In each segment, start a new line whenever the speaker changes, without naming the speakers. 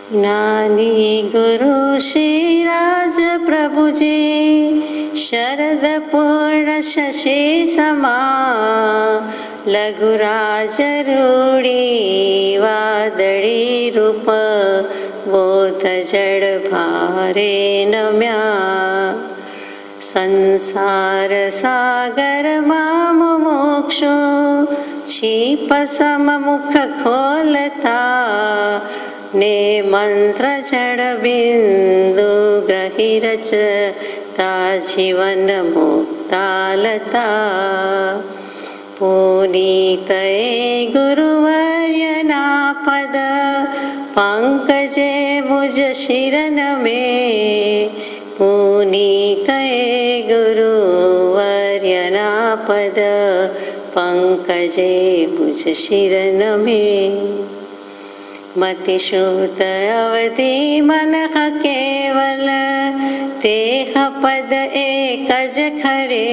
ज्ञानी गुरु श्री राज प्रभु जी, शरद पूर्ण शशि समा, लघुराज रूढ़ी वादड़ी रूप, बोध जड़ भारे नम्या। संसार सागर माम मोक्षो, छीप सममुख खोलता, ने मंत्र जड़ बिंदु ग्रही रचता, जीवन मुक्तालता। पुनीत गुरुवर्य ना पद, पंकजे मुझ शिरन में। पुनीत गुरुवर्य ना पद, पंकजे मुझ शिरन में। मतिशूत अवधि मनः केवल, तेह पद एकज खरे।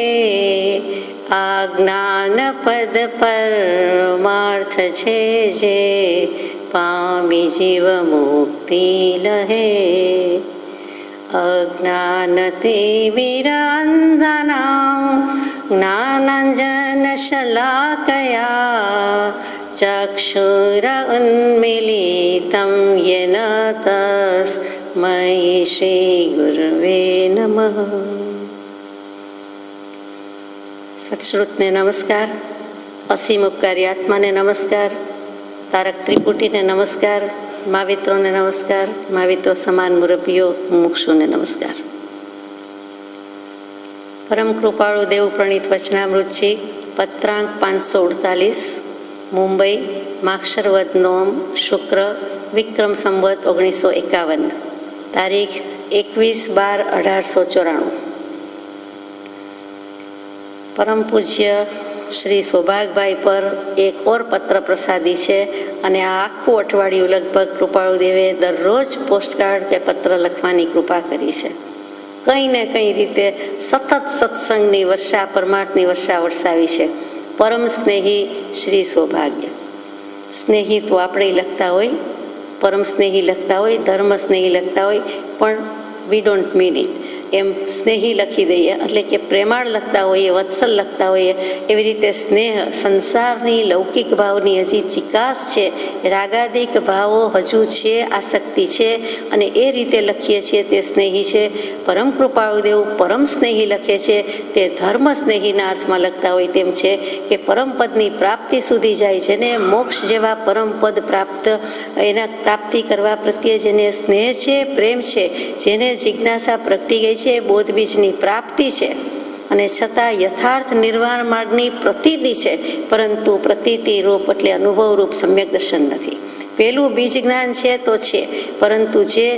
आज्ञान पद परमार्थ छे जे, पामी जीव मुक्ति लहे। अज्ञान ते वीरांधना, ज्ञानांजन शलाकया। चक्षुर उन्मीलितं येन तस्मै श्री गुरुवे नमः। सत्श्रुत ने नमस्कार, असीम उपकारी आत्मा ने नमस्कार, तारक त्रिपुटी ने नमस्कार, महावित्रों ने नमस्कार, महावित्रों समान मुरब्बियों मुमुक्षु ने नमस्कार। परम कृपाळु देव प्रणीत वचनामृत जी, पत्रांक 548, मुंबई, माक्षर वद नोम, शुक्र, विक्रम संवत 1951, तारीख 21/12/1894। परम पूज्य श्री सौभागभाई पर एक और पत्र प्रसादी है અને આ આખું અઠવાડિયું લગભગ કૃપાળુ દેવે દરરોજ પોસ્ટકાર્ડ કે પત્ર લખવાની કૃપા કરી છે. કંઈ ને કંઈ રીતે સતત સત્સંગની વર્ષા, પરમાર્થની વર્ષા વરસાવી છે. પરમ સ્નેહી શ્રી સૌભાગ્ય. સ્નેહી તો આપણે લખતા હોય, પરમ સ્નેહી લખતા હોય, ધર્મ સ્નેહી લખતા હોય, પણ વી ડોન્ટ મીન ઇટ. એમ સ્નેહી લખી દઈએ એટલે કે પ્રેમાળ લખતા હોઈએ, વત્સલ લખતા હોઈએ. એવી રીતે સ્નેહ સંસારની લૌકિક ભાવની હજી ચિકાસ છે, રાગાદિક ભાવો હજુ છે, આસક્તિ છે, અને એ રીતે લખીએ છીએ તે સ્નેહી છે. પરમ કૃપાળુ દેવ પરમ સ્નેહી લખે છે તે ધર્મ સ્નેહીના અર્થમાં લખતા હોય તેમ છે કે પરમપદની પ્રાપ્તિ સુધી જાય, જેને મોક્ષ જેવા પરમપદ પ્રાપ્ત, એના પ્રાપ્તિ કરવા પ્રત્યે જેને સ્નેહ છે, પ્રેમ છે, જેને જિજ્ઞાસા પ્રગટી ગઈ છે, બોધ બીજની પ્રાપ્તિ છે, અને છતાં યથાર્થ નિર્વાણ માર્ગની પ્રતીતિ છે, પરંતુ પ્રતીતિ રૂપ એટલે અનુભવ રૂપ સમ્યક દર્શન નથી. પેલું બીજ જ્ઞાન છે તો છે, પરંતુ જે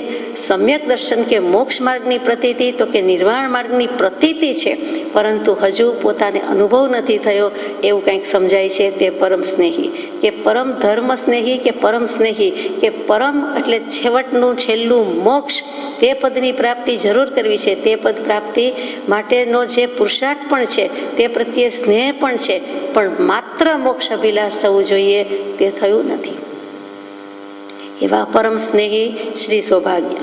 સમ્યક દર્શન કે મોક્ષ માર્ગની પ્રતીતિ તો કે નિર્વાણ માર્ગની પ્રતીતિ છે, પરંતુ હજુ પોતાને અનુભવ નથી થયો એવું કંઈક સમજાય છે. તે પરમ સ્નેહી કે પરમ ધર્મ સ્નેહી કે પરમ સ્નેહી કે પરમ એટલે છેવટનું છેલ્લું મોક્ષ, તે પદની પ્રાપ્તિ જરૂર કરવી છે. તે પદ પ્રાપ્તિ માટેનો જે પુરુષાર્થ પણ છે, તે પ્રત્યે સ્નેહ પણ છે, પણ માત્ર મોક્ષ અભિલાષ થવું જોઈએ, તે થયું નથી. એવા પરમ સ્નેહી શ્રી સૌભાગ્ય.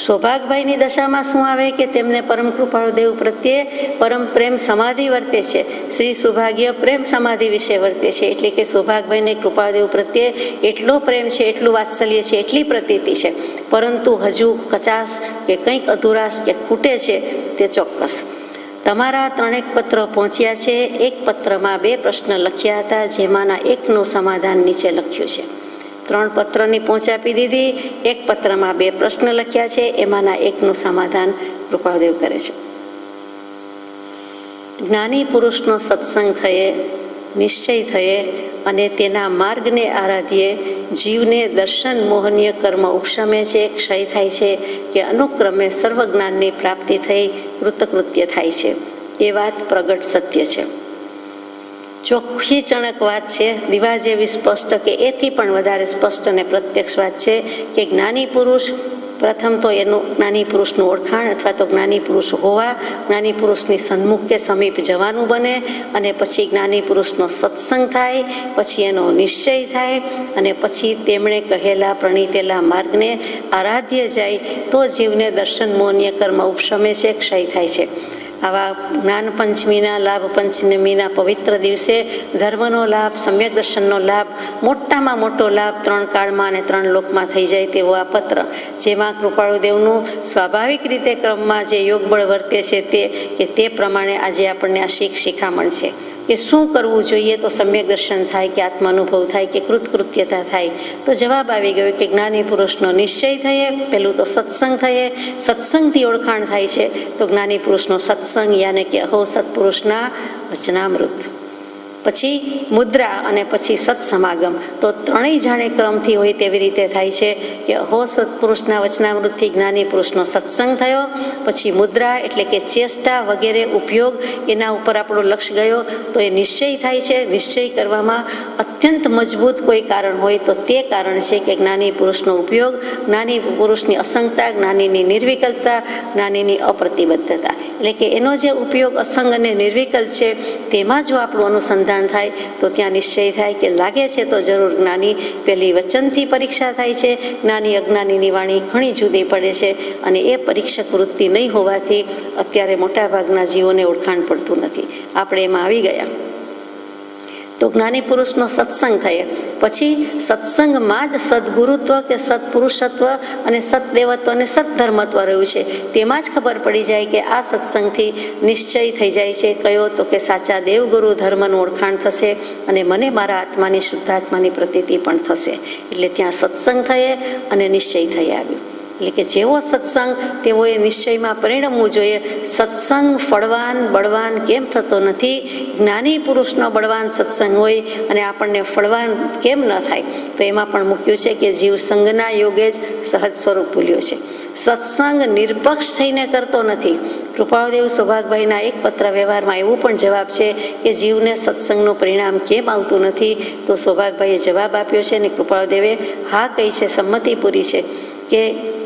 સૌભાગભાઈની દશામાં શું આવે કે તેમને પરમ કૃપાળુ દેવ પ્રત્યે પરમ પ્રેમ સમાધિ વર્તે છે. શ્રી સૌભાગ્ય પ્રેમ સમાધિ વિશે વર્તે છે, એટલે કે સૌભાગભાઈને કૃપાળુદેવ પ્રત્યે એટલો પ્રેમ છે, એટલું વાત્સલ્ય છે, એટલી પ્રતીતિ છે, પરંતુ હજુ કચાશ કે કંઈક અધુરાશ કે ખૂટે છે, તે ચોક્કસ. તમારા 3 પત્રો પહોંચ્યા છે. એક પત્રમાં 2 પ્રશ્ન લખ્યા હતા, જેમાંના એકનું સમાધાન નીચે લખ્યું છે. 3 પત્રની પહોંચ આપી દીધી. એક પત્રમાં 2 પ્રશ્ન લખ્યા છે, એમાંના એકનું સમાધાન કૃપાળુદેવ કરે છે. જ્ઞાની પુરુષનો સત્સંગ થયે, નિશ્ચય થયે અને તેના માર્ગને આરાધ્યે જીવને દર્શન મોહનીય કર્મ ઉપશમે છે, ક્ષય થાય છે, કે અનુક્રમે સર્વજ્ઞાનની પ્રાપ્તિ થઈ કૃતકૃત્ય થાય છે. એ વાત પ્રગટ સત્ય છે. ચોખ્ખી ચણક વાત છે, દીવા જેવી સ્પષ્ટ કે એથી પણ વધારે સ્પષ્ટ અને પ્રત્યક્ષ વાત છે કે જ્ઞાની પુરુષ પ્રથમ તો એનું જ્ઞાની પુરુષનું ઓળખાણ અથવા તો જ્ઞાની પુરુષ હોવા, જ્ઞાની પુરુષની સન્મુખ કે સમીપ જવાનું બને, અને પછી જ્ઞાની પુરુષનો સત્સંગ થાય, પછી એનો નિશ્ચય થાય, અને પછી તેમણે કહેલા પ્રણીતેલા માર્ગને આરાધ્ય જાય તો જીવને દર્શન મોહનીય કર્મ ઉપશમે છે, ક્ષય થાય છે. આવા જ્ઞાન પંચમીના લાભ પંચમીના પવિત્ર દિવસે ધર્મનો લાભ, સમ્યક દર્શનનો લાભ, મોટામાં મોટો લાભ 3 કાળમાં અને 3 લોકમાં થઈ જાય તેવો આ પત્ર, જેમાં કૃપાળુદેવનું સ્વાભાવિક રીતે ક્રમમાં જે યોગબળ વર્તે છે તે પ્રમાણે આજે આપણને આ શિખામણ છે કે શું કરવું જોઈએ તો સમ્યક દર્શન થાય, કે આત્માનુભવ થાય, કે કૃતકૃત્યતા થાય. તો જવાબ આવી ગયો કે જ્ઞાની પુરુષનો નિશ્ચય થયે, પહેલું તો સત્સંગ થયે, સત્સંગથી ઓળખાણ થાય છે તો જ્ઞાની પુરુષનો સત્સંગ યાને કે અહો સત્પુરુષના વચનામૃત, પછી મુદ્રા અને પછી સત્સમાગમ. તો ત્રણેય જાણે ક્રમથી હોય તેવી રીતે થાય છે કે અહો સત્પુરુષના વચનામૃતથી જ્ઞાની પુરુષનો સત્સંગ થયો, પછી મુદ્રા એટલે કે ચેષ્ટા વગેરે ઉપયોગ, એના ઉપર આપણો લક્ષ ગયો તો એ નિશ્ચય થાય છે. નિશ્ચય કરવામાં અત્યંત મજબૂત કોઈ કારણ હોય તો તે કારણ છે કે જ્ઞાની પુરુષનો ઉપયોગ, જ્ઞાની પુરુષની અસંગતા, જ્ઞાનીની નિર્વિકલ્પતા, જ્ઞાનીની અપ્રતિબદ્ધતા, એટલે કે એનો જે ઉપયોગ અસંગ અને નિર્વિકલ્પ છે તેમાં જો આપણું અનુસંધાન થાય તો ત્યાં નિશ્ચય થાય કે લાગે છે તો જરૂર જ્ઞાની પેલી વચનથી પરીક્ષા થાય છે. જ્ઞાની અજ્ઞાનીની વાણી ઘણી જુદી પડે છે, અને એ પરીક્ષક વૃત્તિ નહીં હોવાથી અત્યારે મોટાભાગના જીવોને ઓળખાણ પડતું નથી. આપણે એમાં આવી ગયા. તો જ્ઞાની પુરુષનો સત્સંગ થયે, પછી સત્સંગમાં જ સદગુરુત્વ કે સત્પુરુષત્વ અને સતદેવત્વ અને સત્ધર્મત્વ રહ્યું છે. તેમાં જ ખબર પડી જાય કે આ સત્સંગથી નિશ્ચય થઈ જાય છે કયો તો કે સાચા દેવગુરુ ધર્મનું ઓળખાણ થશે, અને મને મારા આત્માની શુદ્ધાત્માની પ્રતીતિ પણ થશે. એટલે ત્યાં સત્સંગ થયે અને નિશ્ચય થઈ આવ્યું. એટલે કે જેવો સત્સંગ તેવો એ નિશ્ચયમાં પરિણમવું જોઈએ. સત્સંગ ફળવાન બળવાન કેમ થતો નથી? જ્ઞાની પુરુષનો બળવાન સત્સંગ હોય અને આપણને ફળવાન કેમ ન થાય? તો એમાં પણ મૂક્યું છે કે જીવ સંગના યોગે જ સહજ સ્વરૂપ ભૂલ્યો છે. સત્સંગ નિરપક્ષ થઈને કરતો નથી. કૃપાળુદેવ સૌભાગભાઈના એક પત્ર વ્યવહારમાં એવું પણ જવાબ છે કે જીવને સત્સંગનું પરિણામ કેમ આવતું નથી? તો સૌભાગભાઈએ જવાબ આપ્યો છે અને કૃપાળુદેવે હા કહી છે, સંમતિ પૂરી છે કે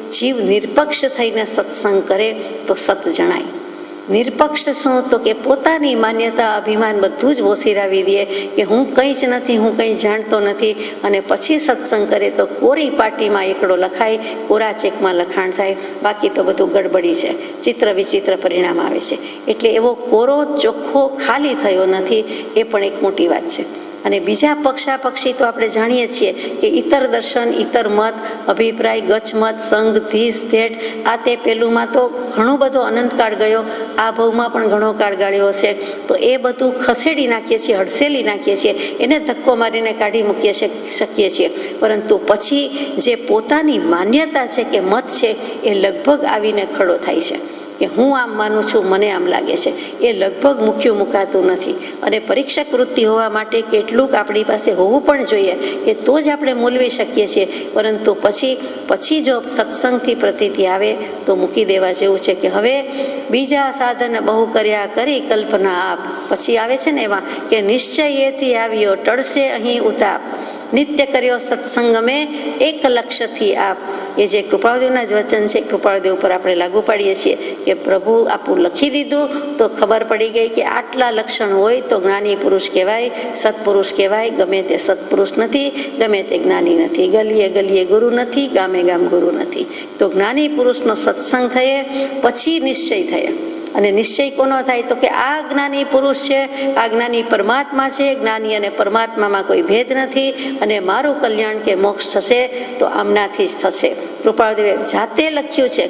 જીવ નિરપક્ષ થઈને સત્સંગ કરે તો સત જણાય. નિરપક્ષ શું? તો કે પોતાની માન્યતા, અભિમાન બધું જ ઓસિરાવી દે કે હું કંઈ જ નથી, હું કંઈ જાણતો નથી, અને પછી સત્સંગ કરે તો કોરી પાટીમાં એકડો લખાય, કોરા ચેકમાં લખાણ થાય, બાકી તો બધું ગડબડી છે, ચિત્ર વિચિત્ર પરિણામ આવે છે. એટલે એવો કોરો ચોખ્ખો ખાલી થયો નથી, એ પણ એક મોટી વાત છે. અને બીજા પક્ષાપક્ષી તો આપણે જાણીએ છીએ કે ઇતર દર્શન, ઇતર મત, અભિપ્રાય, ગચમત, સંઘ, ધીસ, ધેટ, આ તે પેલુંમાં તો ઘણો બધો અનંતકાળ ગયો, આ ભાવમાં પણ ઘણો કાળ ગાળ્યો છે. તો એ બધું ખસેડી નાખીએ છીએ, હડસેલી નાખીએ છીએ, એને ધક્કો મારીને કાઢી મૂકીએ શકીએ છીએ. પરંતુ પછી જે પોતાની માન્યતા છે કે મત છે એ લગભગ આવીને ખડો થાય છે કે હું આમ માનું છું, મને આમ લાગે છે. એ લગભગ મુકાતું નથી. અને પરીક્ષક વૃત્તિ હોવા માટે કેટલુંક આપણી પાસે હોવું પણ જોઈએ કે તો જ આપણે મૂલવી શકીએ છીએ. પરંતુ પછી જો સત્સંગથી પ્રતીતિ આવે તો મૂકી દેવા જેવું છે કે હવે બીજા સાધન બહુ કર્યા કરી કલ્પના આપ. પછી આવે છે ને એમાં કે નિશ્ચય એથી આવ્યો ટળશે અહીં ઉતાપ, નિત્ય કર્યો સત્સંગ મેં એક લક્ષ્યથી આપ. એ જે કૃપાળુદેવના જ વચન છે, કૃપાળુદેવ ઉપર આપણે લાગુ પાડીએ છીએ કે પ્રભુ આપણું લખી દીધું તો ખબર પડી ગઈ કે આટલા લક્ષણ હોય તો જ્ઞાની પુરુષ કહેવાય, સત્પુરુષ કહેવાય. ગમે તે સત્પુરુષ નથી, ગમે તે જ્ઞાની નથી, ગલીએ ગલીએ ગુરુ નથી, ગામે ગામ ગુરુ નથી. તો જ્ઞાની પુરુષનો સત્સંગ થયે, પછી નિશ્ચય થયે. અને નિશ્ચય કોનો થાય? તો કે આ જ્ઞાની પુરુષ છે, આ જ્ઞાની પરમાત્મા છે, જ્ઞાની અને પરમાત્મામાં કોઈ ભેદ નથી, અને મારું કલ્યાણ કે મોક્ષ થશે તો આમનાથી જ થશે. કૃપાળુદેવે જાતે લખ્યું છે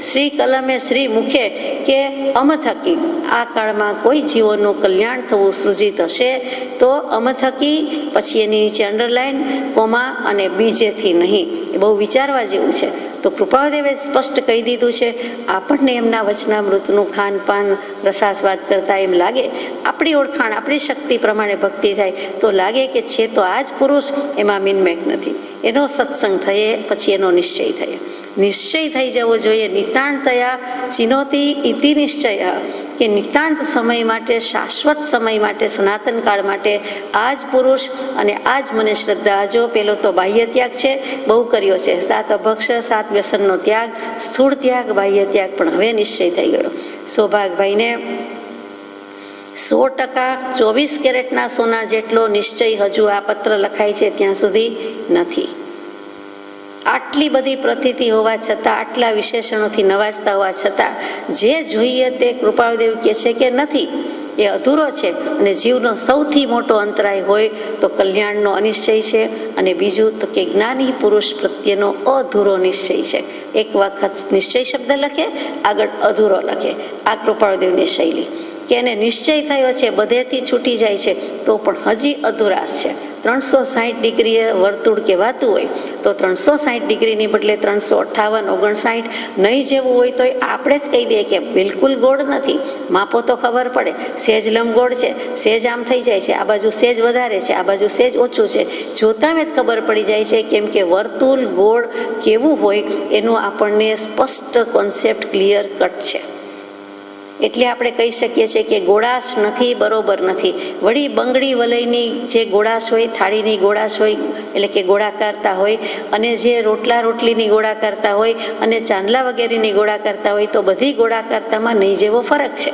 શ્રી કલમે શ્રી મુખે કે અમ થકી આ કાળમાં કોઈ જીવોનું કલ્યાણ થવું સૃજિત હશે તો અમ થકી, પછી એની નીચે અંડરલાઈન, કોમા અને બીજેથી નહીં. એ બહુ વિચારવા જેવું છે. તો કૃપાળુદેવે સ્પષ્ટ કહી દીધું છે. આપણને એમના વચનામૃતનું ખાનપાન રસાસ્વાદ કરતા એમ લાગે, આપણી ઓળખાણ, આપણી શક્તિ પ્રમાણે ભક્તિ થાય તો લાગે કે છે તો આ જ પુરુષ, એમાં મિનમેક નથી. એનો સત્સંગ થયે, પછી એનો નિશ્ચય થયે. નિશ્ચય થઈ જવો જોઈએ. નિતાંતયા ચિનોતી ઇતિ નિશ્ચય, કે નિતાંત સમય માટે, શાશ્વત સમય માટે, સનાતન કાળ માટે આ જ પુરુષ અને આ જ મને શ્રદ્ધા. જો પેલો તો બાહ્ય ત્યાગ છે, બહુ કર્યો છે, 7 અભક્ષ 7 વ્યસનનો ત્યાગ, સ્થૂળ ત્યાગ, બાહ્ય ત્યાગ, પણ હવે નિશ્ચય થઈ ગયો. સૌભાગભાઈને 100% 24 કેરેટના સોના જેટલો નિશ્ચય હજુ આ પત્ર લખાય છે ત્યાં સુધી નથી. આટલી બધી પ્રતીતિ હોવા છતાં, આટલા વિશેષણોથી નવાજતા હોવા છતાં જે જોઈએ તે કૃપાળુદેવ કહે છે કે નથી, એ અધૂરો છે. અને જીવનો સૌથી મોટો અંતરાય હોય તો કલ્યાણનો અનિશ્ચય છે, અને બીજું તો કે જ્ઞાની પુરુષ પ્રત્યેનો અધૂરો નિશ્ચય છે. એક વખત નિશ્ચય શબ્દ લખે, આગળ અધૂરો લખે. આ કૃપાળુદેવની શૈલી કે એને નિશ્ચય થયો છે, બધેથી છૂટી જાય છે તો પણ હજી અધૂરાશ છે. 360 ડિગ્રીએ વર્તુળ કહેવાતું હોય તો 360 ડિગ્રીની બદલે 358, 59 નહીં જેવું હોય તો આપણે જ કહી દઈએ કે બિલકુલ ગોળ નથી. માપો તો ખબર પડે, સેજ લંબગોળ છે, સેજ આમ થઈ જાય છે, આ બાજુ સેજ વધારે છે, આ બાજુ સેજ ઓછું છે, જોતા જ ખબર પડી જાય છે. કેમ કે વર્તુળ ગોળ કેવું હોય એનું આપણને સ્પષ્ટ કોન્સેપ્ટ ક્લિયર કટ છે. એટલે આપણે કહી શકીએ છીએ કે ગોળાશ નથી, બરોબર નથી. વળી બંગડી વલયની જે ગોળાશ હોય, થાળીની ગોળાશ હોય, એટલે કે ગોળાકારતા હોય, અને જે રોટલા રોટલીની ગોળાકારતા હોય, અને ચાંદલા વગેરેની ગોળાકારતા હોય, તો બધી ગોળાકારતામાં નહીં જેવો ફરક છે.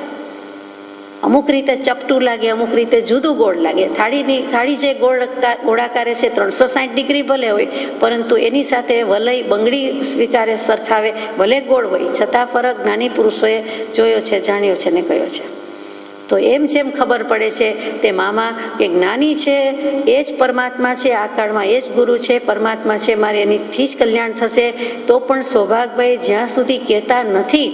અમુક રીતે ચપટું લાગે, અમુક રીતે જુદું ગોળ લાગે. થાળી જે ગોળાકારે છે 360 ડિગ્રી ભલે હોય, પરંતુ એની સાથે વલય બંગડી સ્વીકારે, સરખાવે, ભલે ગોળ હોય છતાં ફરક જ્ઞાની પુરુષોએ જોયો છે, જાણ્યો છે ને કયો છે. તો એમ જેમ ખબર પડે છે તે મામા કે જ્ઞાની છે એ જ પરમાત્મા છે, આ કાળમાં એ જ ગુરુ છે, પરમાત્મા છે, મારે એનીથી જ કલ્યાણ થશે. તો પણ સૌભાગભાઈ જ્યાં સુધી કહેતા નથી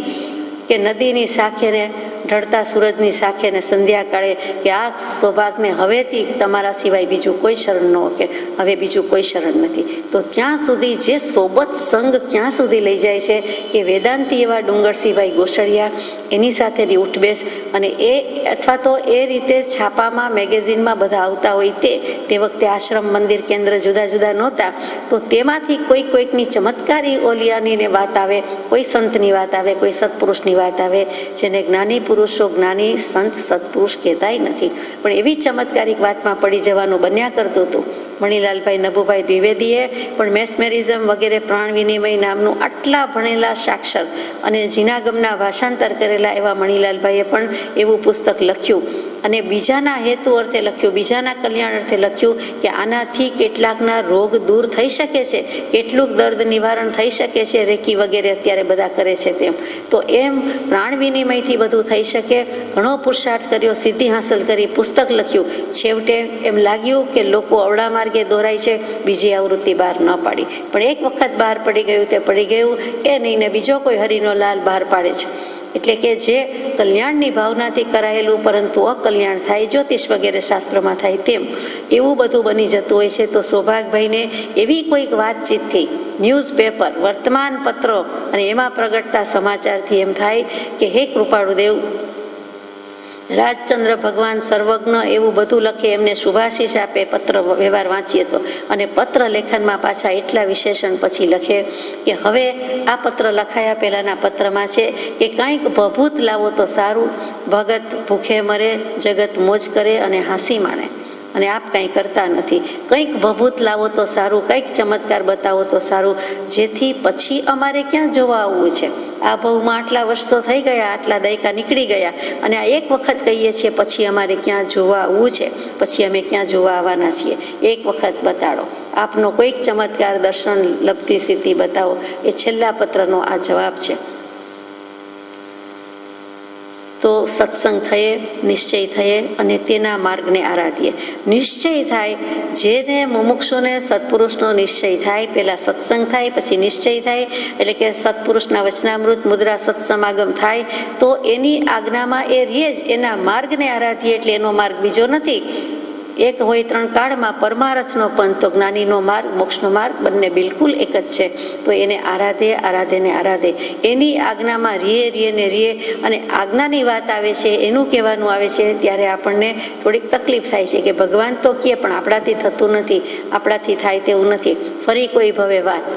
કે નદીની શાખેને, ઢળતા સૂરજની શાખે ને સંધ્યાકાળે કે આ સૌભાગને હવેથી તમારા સિવાય બીજું કોઈ શરણ ન, કે હવે બીજું કોઈ શરણ નથી, તો ત્યાં સુધી જે સોબત સંગ ક્યાં સુધી લઈ જાય છે કે વેદાંતી એવા ડુંગરસિંહભાઈ ગોસળિયા એની સાથેની ઉઠબેસ, અને એ અથવા તો એ રીતે છાપામાં, મેગેઝિનમાં બધા આવતા હોય તે વખતે આશ્રમ, મંદિર, કેન્દ્ર જુદા જુદા નહોતા, તો તેમાંથી કોઈકની ચમત્કારી ઓલિયાની વાત આવે, કોઈ સંતની વાત આવે, કોઈ સત્પુરુષની વાત આવે, જેને જ્ઞાની પુરુષો, જ્ઞાની સંત સત્પુરુષ કહેતાય નથી, પણ એવી ચમત્કારિક વાતમાં પડી જવાનું બન્યા કરતું હતું. મણિલાલભાઈ નભુભાઈ દ્વિવેદીએ પણ મેસમેરિઝમ વગેરે પ્રાણ વિનિમય નામનું આટલા ભણેલા સાક્ષર અને જીનાગમના ભાષાંતર કરેલા એવા મણિલાલભાઈએ પણ એવું પુસ્તક લખ્યું, અને બીજાના હેતુ અર્થે લખ્યું, બીજાના કલ્યાણ અર્થે લખ્યું કે આનાથી કેટલાકના રોગ દૂર થઈ શકે છે, કેટલુંક દર્દ નિવારણ થઈ શકે છે, રેકી વગેરે અત્યારે બધા કરે છે તેમ. તો એમ પ્રાણ વિનિમયથી બધું થઈ શકે. ઘણો પુરુષાર્થ કર્યો, સિદ્ધિ હાંસલ કરી, પુસ્તક લખ્યું. છેવટે એમ લાગ્યું કે લોકો અવળા માર્ગે દોરાય છે, બીજી આવૃત્તિ બહાર ન પાડી. પણ એક વખત બહાર પડી ગયું તે પડી ગયું, એ નહીં ને બીજો કોઈ હરિનો લાલ બહાર પાડે છે. એટલે કે જે કલ્યાણની ભાવનાથી કરાયેલું પરંતુ અકલ્યાણ થાય, જ્યોતિષ વગેરે શાસ્ત્રોમાં થાય તેમ એવું બધું બની જતું હોય છે. તો સૌભાગભાઈને એવી કોઈક વાતચીતથી, ન્યૂઝપેપર, વર્તમાન પત્રો અને એમાં પ્રગટતા સમાચારથી એમ થાય કે હે કૃપાળુદેવ, રાજચંદ્ર ભગવાન સર્વજ્ઞ એવું બધું લખે, એમને શુભાશીષ આપે, પત્ર વ્યવહાર વાંચીએ તો, અને પત્ર લેખનમાં પાછા એટલા વિશેષણ પછી લખે કે હવે આ પત્ર લખાયા પહેલાના પત્રમાં છે કે કંઈક ભભૂત લાવો તો સારું, ભગત ભૂખે મરે, જગત મોજ કરે અને હાંસી માણે, અને આપ કંઈ કરતા નથી. કંઈક ભભૂત લાવો તો સારું, કંઈક ચમત્કાર બતાવો તો સારું, જેથી પછી અમારે ક્યાં જોવા આવવું છે. આ ભવમાં આટલા વર્ષ તો થઈ ગયા, આટલા દાયકા નીકળી ગયા, અને આ એક વખત કહીએ છીએ પછી અમારે ક્યાં જોવા આવવું છે, પછી અમે ક્યાં જોવા આવવાના છીએ, એક વખત બતાડો, આપનો કોઈક ચમત્કાર, દર્શન, લબ્ધિ, સિદ્ધિ બતાવો. એ છેલ્લા પત્રનો આ જવાબ છે. તો સત્સંગ થયે, નિશ્ચય થયે અને તેના માર્ગને આરાધીએ. નિશ્ચય થાય, જેને મુમુક્ષુને સત્પુરુષનો નિશ્ચય થાય, પહેલા સત્સંગ થાય, પછી નિશ્ચય થાય, એટલે કે સત્પુરુષના વચનામૃત મુદ્રા સત્સમાગમ થાય, તો એની આજ્ઞામાં એ રહે જ, એના માર્ગને આરાધીએ. એટલે એનો માર્ગ બીજો નથી. એક હોય 3 કાળમાં પરમાર્થનો પંથ, તો જ્ઞાનીનો માર્ગ, મોક્ષનો માર્ગ બંને બિલકુલ એક જ છે. તો એને આરાધે, આરાધે ને આરાધે, એની આજ્ઞામાં રીએ ને રીએ. અને આજ્ઞાની વાત આવે છે, એનું કહેવાનું આવે છે, ત્યારે આપણને થોડીક તકલીફ થાય છે કે ભગવાન તો કહે પણ આપણાથી થતું નથી, આપણાથી થાય તેવું નથી. ફરી કોઈ ભવે વાત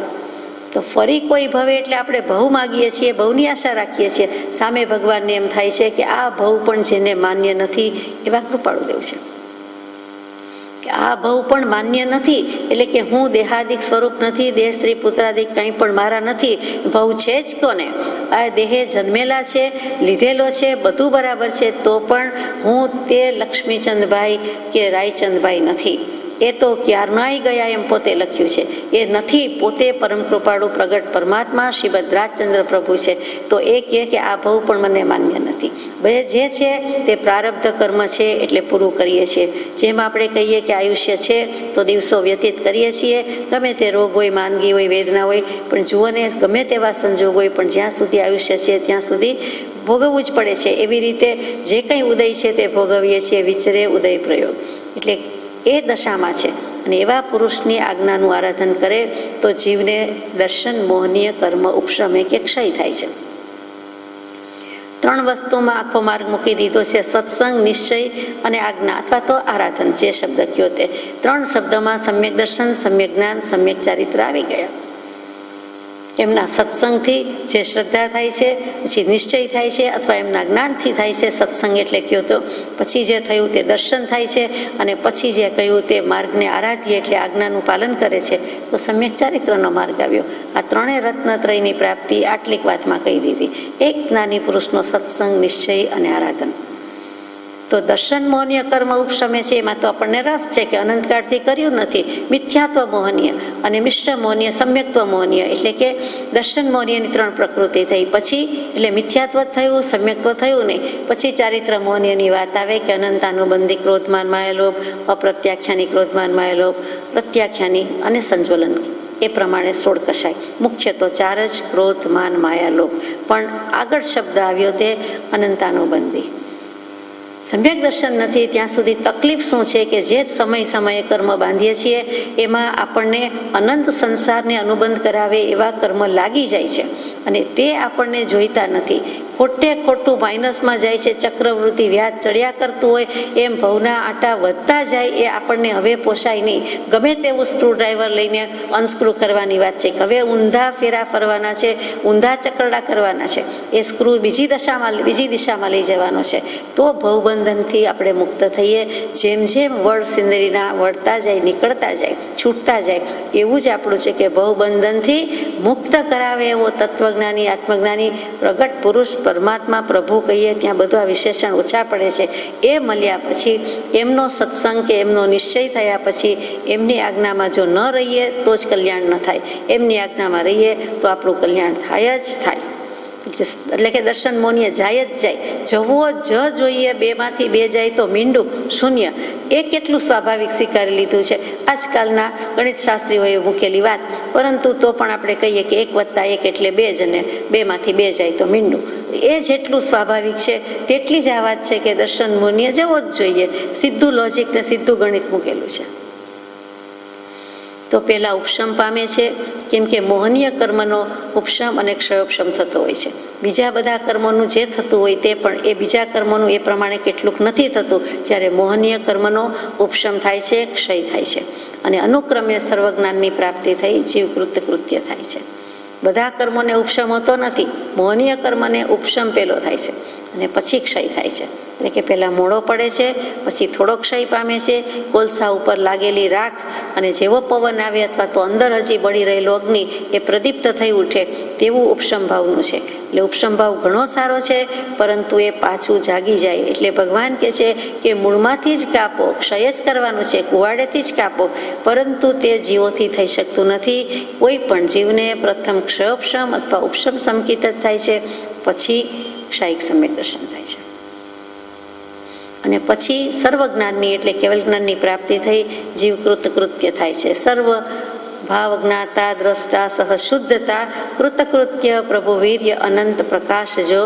તો ફરી કોઈ ભવે એટલે આપણે ભવ માગીએ છીએ, ભવની આશા રાખીએ છીએ. સામે ભગવાનને એમ થાય છે કે આ ભવ પણ જેને માન્ય નથી એવા કૃપાળુ દેવ છે કે આ ભવ પણ માન્ય નથી, એટલે કે હું દેહાદિક સ્વરૂપ નથી, દેહ સ્ત્રી પુત્રાદિક કંઈ પણ મારા નથી. ભવ છે જ કોને? આ દેહે જન્મેલા છે, લીધેલો છે, બધું બરાબર છે, તો પણ હું તે લક્ષ્મીચંદભાઈ કે રાયચંદભાઈ નથી. એ તો ક્યારનાય ગયા એમ પોતે લખ્યું છે. એ નથી, પોતે પરમ કૃપાળુ પ્રગટ પરમાત્મા શ્રી ભદ્રાચંદ્ર પ્રભુ છે. તો એ કહે કે આ ભવ પણ મને માન્ય નથી. જે છે તે પ્રારબ્ધ કર્મ છે એટલે પૂરું કરીએ છીએ. જેમ આપણે કહીએ કે આયુષ્ય છે તો દિવસો વ્યતીત કરીએ છીએ, ગમે તે રોગ હોય, માંદગી હોય, વેદના હોય, પણ જુઓ ને ગમે તેવા સંજોગ હોય, પણ જ્યાં સુધી આયુષ્ય છે ત્યાં સુધી ભોગવવું જ પડે છે. એવી રીતે જે કંઈ ઉદય છે તે ભોગવીએ છીએ. વિચરે ઉદય પ્રયોગ એટલે એ દશામાં છે. અને એવા પુરુષની આજ્ઞાનું આરાધન કરે તો જીવને દર્શન મોહનીય કર્મ ઉપશમે કે ક્ષય થાય છે. 3 વસ્તુમાં આખો માર્ગ મૂકી દીધો છે: સત્સંગ, નિશ્ચય અને આજ્ઞા અથવા તો આરાધન. જે શબ્દ કયો તે 3 શબ્દમાં સમ્યક દર્શન, સમ્યક જ્ઞાન, સમ્યક ચારિત્ર આવી ગયા. એમના સત્સંગથી જે શ્રદ્ધા થાય છે, પછી નિશ્ચય થાય છે અથવા એમના જ્ઞાનથી થાય છે. સત્સંગ એટલે કયો તો પછી જે થયું તે દર્શન થાય છે, અને પછી જે કહ્યું તે માર્ગને આરાધ્ય એટલે આજ્ઞાનું પાલન કરે છે તો સમ્યક ચારિત્રનો માર્ગ આવ્યો. આ 3 રત્નત્રયની પ્રાપ્તિ આટલીક વાતમાં કહી દીધી. એક જ્ઞાની પુરુષનો સત્સંગ, નિશ્ચય અને આરાધન. તો દર્શન મોહનીય કર્મ ઉપશમે છે એમાં તો આપણને રસ છે કે અનંતકાળથી કર્યું નથી. મિથ્યાત્વ મોહનીય અને મિશ્ર મોહનીય, સમ્યક્ત્વ મોહનીય એટલે કે દર્શન મોહનીયની 3 પ્રકૃતિ થઈ. પછી એટલે મિથ્યાત્વ થયું, સમ્યક્ત્વ થયું નહીં. પછી ચારિત્ર મોહનીયની વાત આવે કે અનંતાનુબંધી ક્રોધમાન માયાલોભ, અપ્રત્યાખ્યાની ક્રોધમાન માયાલોભ, પ્રત્યાખ્યાની અને સંજ્વલન. એ પ્રમાણે 16 કશાય. મુખ્ય તો 4 જ: ક્રોધ, માન, માયાલોભ. પણ આગળ શબ્દ આવ્યો તે અનંતાનુબંધી. સમ્યક દર્શન નથી ત્યાં સુધી તકલીફ શું છે કે જે સમયે કર્મ બાંધીએ છીએ એમાં આપણને અનંત સંસારને અનુબંધ કરાવે એવા કર્મ લાગી જાય છે, અને તે આપણને જોઈતા નથી. ખોટું માઇનસમાં જાય છે. ચક્રવૃત્તિ વ્યાજ ચડ્યા કરતું હોય એમ ભવના આટા વધતા જાય. એ આપણને હવે પોસાય નહીં. ગમે તેવું સ્ક્રૂડ્રાઈવર લઈને અનસ્ક્રૂ કરવાની વાત છે. હવે ઊંધા ફેરા ફરવાના છે, ઊંધા ચક્રડા કરવાના છે. એ સ્ક્રૂ બીજી દિશામાં લઈ જવાનો છે. તો ભવબંધનથી આપણે મુક્ત થઈએ. જેમ જેમ વળ સિંદરીના વળતા જાય, નીકળતા જાય, છૂટતા જાય, એવું જ આપણું છે કે ભવબંધનથી મુક્ત કરાવે એવો તત્વજ્ઞાની, આત્મજ્ઞાની, પ્રગટ પુરુષ પરમાત્મા પ્રભુ કહીએ ત્યાં બધા વિશેષણ ઓછા પડે છે. એ મળ્યા પછી એમનો સત્સંગ કે એમનો નિશ્ચય થયા પછી એમની આજ્ઞામાં જો ન રહીએ તો જ કલ્યાણ ન થાય. એમની આજ્ઞામાં રહીએ તો આપણું કલ્યાણ થાય જ થાય. એટલે કે દર્શન મોનીય જાય જ જાય. જવો જ જોઈએ. 2માંથી 2 જાય તો મીંડું શૂન્ય. એ કેટલું સ્વાભાવિક સ્વીકારી લીધું છે આજકાલના ગણિત શાસ્ત્રીઓએ મૂકેલી વાત. પરંતુ તો પણ આપણે કહીએ કે 1 + 1 એટલે 2 જ, અને 2માંથી 2 જાય તો મીંડું. એ જેટલું સ્વાભાવિક છે તેટલી જ આ વાત છે કે દર્શન મોનીય જવો જ જોઈએ. સીધું લોજિક ને સીધું ગણિત મૂકેલું છે. તો પેલા ઉપશમ પામે છે, કેમ કે મોહનીય કર્મનો ઉપશમ અને ક્ષયોપશમ થતો હોય છે. બીજા બધા કર્મોનું જે થતું હોય તે પણ એ બીજા કર્મોનું એ પ્રમાણે કેટલુંક નથી થતું. જ્યારે મોહનીય કર્મનો ઉપશમ થાય છે, ક્ષય થાય છે, અને અનુક્રમે સર્વજ્ઞાનની પ્રાપ્તિ થઈ જીવ કૃત્ય થાય છે. બધા કર્મોને ઉપશમ હોતો નથી. મોહનીય કર્મને ઉપશમ પેલો થાય છે અને પછી ક્ષય થાય છે. એટલે કે પહેલા મોડો પડે છે, પછી થોડો ક્ષય પામે છે. કોલસા ઉપર લાગેલી રાખ અને જેવો પવન આવે અથવા તો અંદર હજી બળી રહેલો અગ્નિ એ પ્રદીપ્ત થઈ ઉઠે તેવું ઉપશમ ભાવનું છે. એટલે ઉપશમ ભાવ ઘણો સારો છે, પરંતુ એ પાછું જાગી જાય. એટલે ભગવાન કહે છે કે મૂળમાંથી જ કાપો, ક્ષય જ કરવાનું છે, કુવાડેથી જ કાપો. પરંતુ તે જીવોથી થઈ શકતું નથી. કોઈ પણ જીવને પ્રથમ ક્ષયોપશમ અથવા ઉપશમ સંકિત જ થાય છે, પછી ક્ષાયિક સમ્યક દર્શન થાય છે, અને પછી સર્વજ્ઞાનની એટલે કેવલ જ્ઞાનની પ્રાપ્તિ થઈ જીવ કૃત્ય થાય છે. સર્વ ભાવ જ્ઞાતા દ્રષ્ટા સહ શુદ્ધતા કૃતકૃત્ય પ્રભુ વીર્ય અનંત પ્રકાશ જો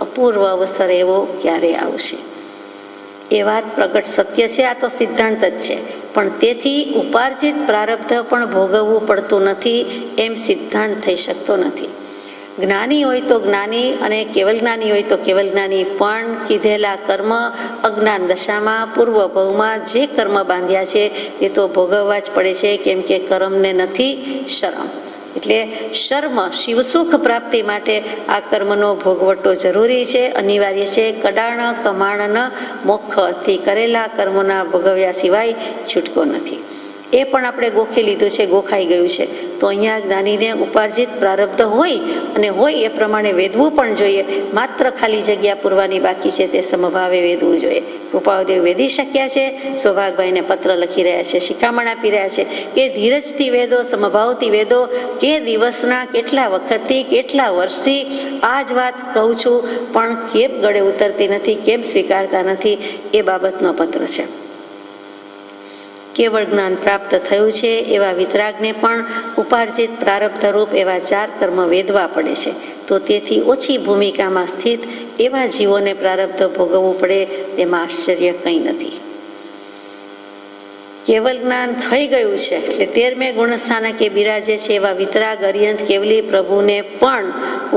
અપૂર્વ અવસર એવો ક્યારે આવશે. એ વાત પ્રગટ સત્ય છે. આ તો સિદ્ધાંત જ છે, પણ તેથી ઉપાર્જિત પ્રારબ્ધ પણ ભોગવવું પડતું નથી એમ સિદ્ધાંત થઈ શકતો નથી. જ્ઞાની હોય તો જ્ઞાની અને કેવલ જ્ઞાની હોય તો કેવલ જ્ઞાની, પણ કીધેલા કર્મ અજ્ઞાન દશામાં પૂર્વ ભવમાં જે કર્મ બાંધ્યા છે એ તો ભોગવવા જ પડે છે. કેમ કે કર્મને નથી શરમ. એટલે શર્મ શિવસુખ પ્રાપ્તિ માટે આ કર્મનો ભોગવટો જરૂરી છે, અનિવાર્ય છે. કડાણ કમાણ મોખથી કરેલા કર્મોના ભોગવ્યા સિવાય છૂટકો નથી. એ પણ આપણે ગોખી લીધું છે, ગોખાઈ ગયું છે. તો અહીંયા જ્ઞાનીને ઉપાર્જિત પ્રારબ્ધ હોય અને હોય એ પ્રમાણે વેદવું પણ જોઈએ. માત્ર ખાલી જગ્યા પૂરવાની બાકી છે, તે સમભાવે વેદવું જોઈએ. કૃપાળુદેવ વેદી શક્યા છે, સૌભાગભાઈને પત્ર લખી રહ્યા છે, શિખામણ આપી રહ્યા છે કે ધીરજથી વેદો, સમભાવથી વેદો, કે દિવસના કેટલા વખતથી કેટલા વર્ષથી આ જ વાત કહું છું, પણ કેમ ગળે ઉતરતી નથી, કેમ સ્વીકારતા નથી, એ બાબતનો પત્ર છે. કેવળ જ્ઞાન પ્રાપ્ત થયું છે એવા વિતરાગને પણ ઉપાર્જિત પ્રારબ્ધ રૂપ એવા 4 કર્મ વેદવા પડે છે. તો તેથી ઓછી ભૂમિકામાં સ્થિત એવા જીવોને પ્રારબ્ધ ભોગવવું પડે તેમાં આશ્ચર્ય કંઈ નથી. કેવલ જ્ઞાન થઈ ગયું છે એટલે 13મે ગુણસ્થાનકે બિરાજે છે એવા વિતરાગ અરિયંત કેવલી પ્રભુને પણ